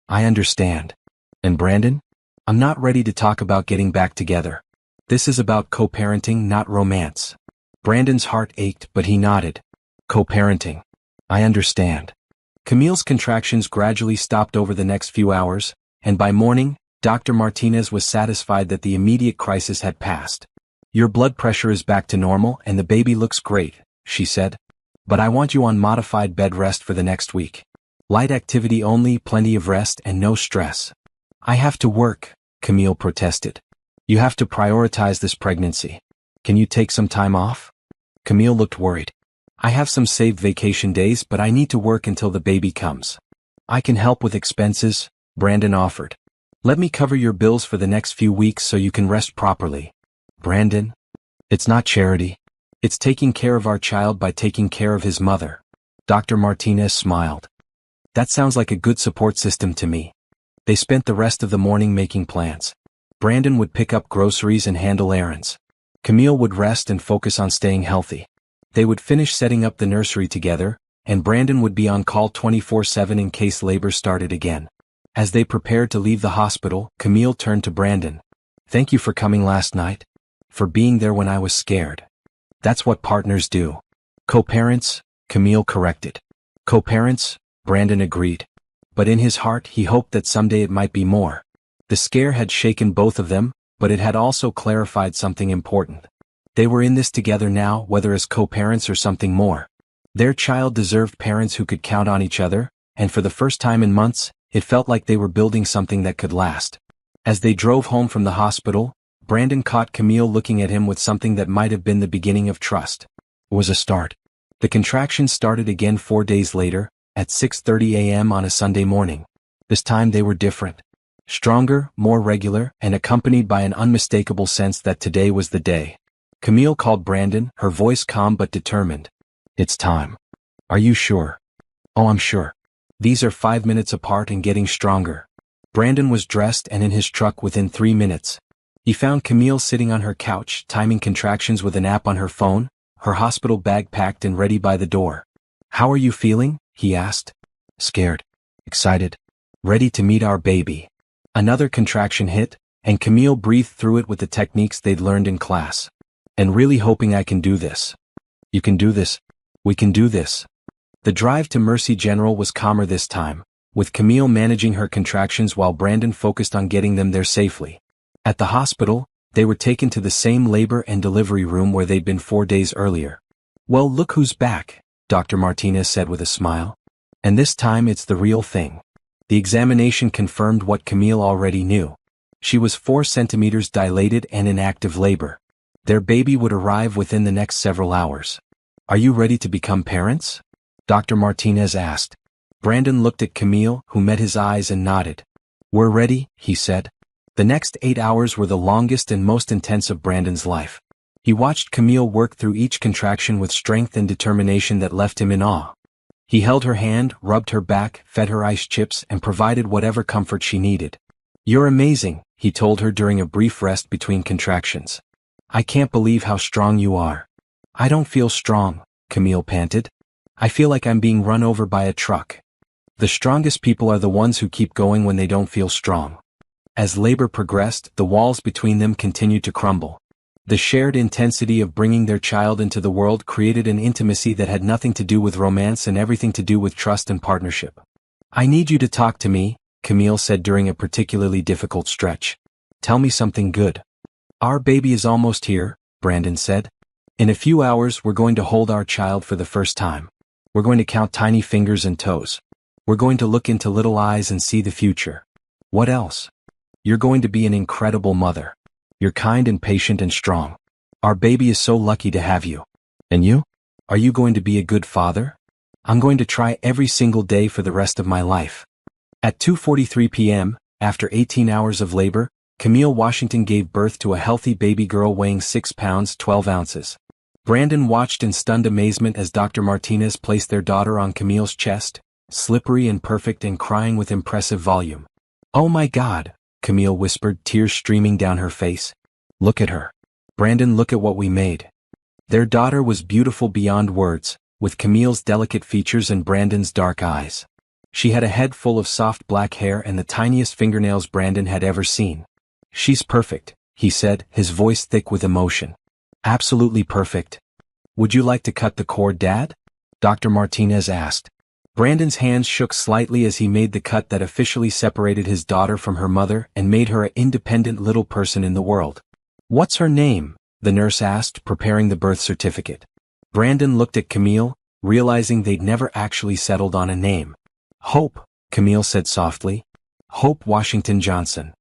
I understand. And Brandon? I'm not ready to talk about getting back together. This is about co-parenting, not romance. Brandon's heart ached, but he nodded. Co-parenting. I understand. Camille's contractions gradually stopped over the next few hours, and by morning, Dr. Martinez was satisfied that the immediate crisis had passed. Your blood pressure is back to normal and the baby looks great, she said. But I want you on modified bed rest for the next week. Light activity only, plenty of rest and no stress. I have to work, Camille protested. You have to prioritize this pregnancy. Can you take some time off? Camille looked worried. I have some saved vacation days, but I need to work until the baby comes. I can help with expenses, Brandon offered. Let me cover your bills for the next few weeks so you can rest properly. Brandon? It's not charity. It's taking care of our child by taking care of his mother. Dr. Martinez smiled. That sounds like a good support system to me. They spent the rest of the morning making plans. Brandon would pick up groceries and handle errands. Camille would rest and focus on staying healthy. They would finish setting up the nursery together, and Brandon would be on call 24/7 in case labor started again. As they prepared to leave the hospital, Camille turned to Brandon. Thank you for coming last night. For being there when I was scared. That's what partners do. Co-parents, Camille corrected. Co-parents, Brandon agreed. But in his heart he hoped that someday it might be more. The scare had shaken both of them, but it had also clarified something important. They were in this together now, whether as co-parents or something more. Their child deserved parents who could count on each other, and for the first time in months, it felt like they were building something that could last. As they drove home from the hospital, Brandon caught Camille looking at him with something that might have been the beginning of trust. It was a start. The contractions started again 4 days later, at 6:30 a.m. on a Sunday morning. This time they were different. Stronger, more regular, and accompanied by an unmistakable sense that today was the day. Camille called Brandon, her voice calm but determined. It's time. Are you sure? Oh, I'm sure. These are 5 minutes apart and getting stronger. Brandon was dressed and in his truck within 3 minutes. He found Camille sitting on her couch, timing contractions with an app on her phone, her hospital bag packed and ready by the door. How are you feeling? He asked. Scared. Excited. Ready to meet our baby. Another contraction hit, and Camille breathed through it with the techniques they'd learned in class. And really hoping I can do this. You can do this. We can do this. The drive to Mercy General was calmer this time, with Camille managing her contractions while Brandon focused on getting them there safely. At the hospital, they were taken to the same labor and delivery room where they'd been 4 days earlier. "Well, look who's back," Dr. Martinez said with a smile. "And this time it's the real thing." The examination confirmed what Camille already knew. She was 4 centimeters dilated and in active labor. Their baby would arrive within the next several hours. "Are you ready to become parents?" Dr. Martinez asked. Brandon looked at Camille, who met his eyes and nodded. "We're ready," he said. The next 8 hours were the longest and most intense of Brandon's life. He watched Camille work through each contraction with strength and determination that left him in awe. He held her hand, rubbed her back, fed her ice chips, and provided whatever comfort she needed. "You're amazing," he told her during a brief rest between contractions. "I can't believe how strong you are." "I don't feel strong," Camille panted. "I feel like I'm being run over by a truck." The strongest people are the ones who keep going when they don't feel strong. As labor progressed, the walls between them continued to crumble. The shared intensity of bringing their child into the world created an intimacy that had nothing to do with romance and everything to do with trust and partnership. "I need you to talk to me," Camille said during a particularly difficult stretch. "Tell me something good." "Our baby is almost here," Brandon said. "In a few hours we're going to hold our child for the first time. We're going to count tiny fingers and toes. We're going to look into little eyes and see the future. What else? You're going to be an incredible mother. You're kind and patient and strong. Our baby is so lucky to have you. And you? Are you going to be a good father?" "I'm going to try every single day for the rest of my life." At 2:43 p.m., after 18 hours of labor, Camille Washington gave birth to a healthy baby girl weighing 6 pounds 12 ounces. Brandon watched in stunned amazement as Dr. Martinez placed their daughter on Camille's chest, slippery and perfect and crying with impressive volume. "Oh my God," Camille whispered, tears streaming down her face. "Look at her. Brandon, look at what we made." Their daughter was beautiful beyond words, with Camille's delicate features and Brandon's dark eyes. She had a head full of soft black hair and the tiniest fingernails Brandon had ever seen. "She's perfect," he said, his voice thick with emotion. "Absolutely perfect." "Would you like to cut the cord, Dad?" Dr. Martinez asked. Brandon's hands shook slightly as he made the cut that officially separated his daughter from her mother and made her an independent little person in the world. "What's her name?" the nurse asked, preparing the birth certificate. Brandon looked at Camille, realizing they'd never actually settled on a name. "Hope," Camille said softly. "Hope Washington Johnson."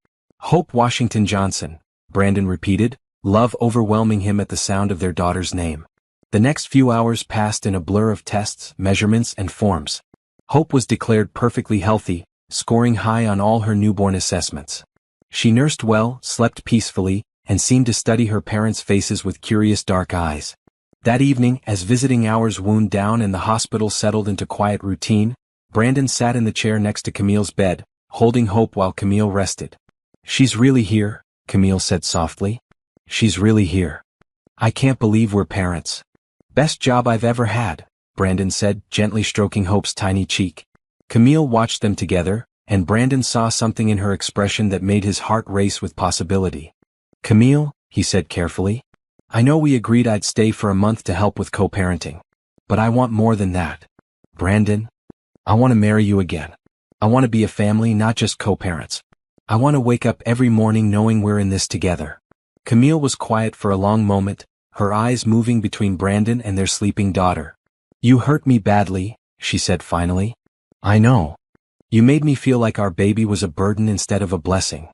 "Hope Washington Johnson," Brandon repeated, love overwhelming him at the sound of their daughter's name. The next few hours passed in a blur of tests, measurements, and forms. Hope was declared perfectly healthy, scoring high on all her newborn assessments. She nursed well, slept peacefully, and seemed to study her parents' faces with curious dark eyes. That evening, as visiting hours wound down and the hospital settled into quiet routine, Brandon sat in the chair next to Camille's bed, holding Hope while Camille rested. "She's really here," Camille said softly. "She's really here. I can't believe we're parents." "Best job I've ever had," Brandon said, gently stroking Hope's tiny cheek. Camille watched them together, and Brandon saw something in her expression that made his heart race with possibility. "Camille," he said carefully, "I know we agreed I'd stay for a month to help with co-parenting. But I want more than that. Brandon, I want to marry you again. I want to be a family, not just co-parents. I want to wake up every morning knowing we're in this together." Camille was quiet for a long moment, her eyes moving between Brandon and their sleeping daughter. "You hurt me badly," she said finally. "I know. You made me feel like our baby was a burden instead of a blessing.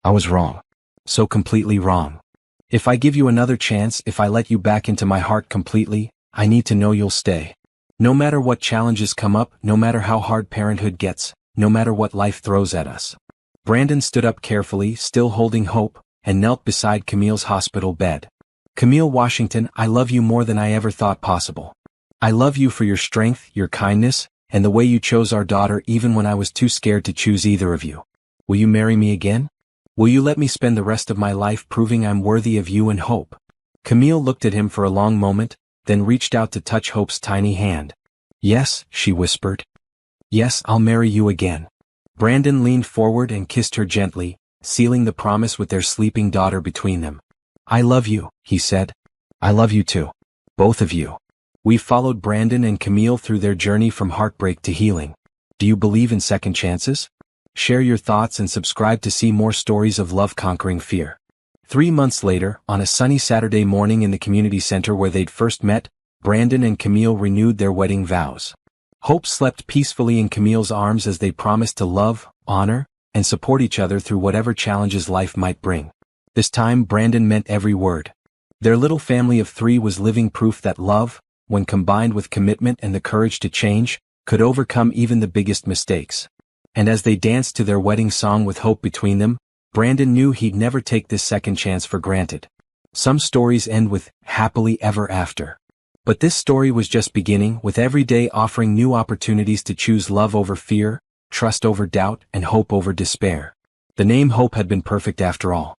I was wrong. So completely wrong. If I give you another chance, if I let you back into my heart completely, I need to know you'll stay. No matter what challenges come up, no matter how hard parenthood gets, no matter what life throws at us." Brandon stood up carefully, still holding Hope, and knelt beside Camille's hospital bed. "Camille Washington, I love you more than I ever thought possible. I love you for your strength, your kindness, and the way you chose our daughter even when I was too scared to choose either of you. Will you marry me again? Will you let me spend the rest of my life proving I'm worthy of you and Hope?" Camille looked at him for a long moment, then reached out to touch Hope's tiny hand. "Yes," she whispered. "Yes, I'll marry you again." Brandon leaned forward and kissed her gently, sealing the promise with their sleeping daughter between them. "I love you," he said. "I love you too. Both of you." We followed Brandon and Camille through their journey from heartbreak to healing. Do you believe in second chances? Share your thoughts and subscribe to see more stories of love conquering fear. 3 months later, on a sunny Saturday morning in the community center where they'd first met, Brandon and Camille renewed their wedding vows. Hope slept peacefully in Camille's arms as they promised to love, honor, and support each other through whatever challenges life might bring. This time, Brandon meant every word. Their little family of 3 was living proof that love, when combined with commitment and the courage to change, could overcome even the biggest mistakes. And as they danced to their wedding song with hope between them, Brandon knew he'd never take this second chance for granted. Some stories end with happily ever after. But this story was just beginning, with every day offering new opportunities to choose love over fear, trust over doubt, and hope over despair. The name Hope had been perfect after all.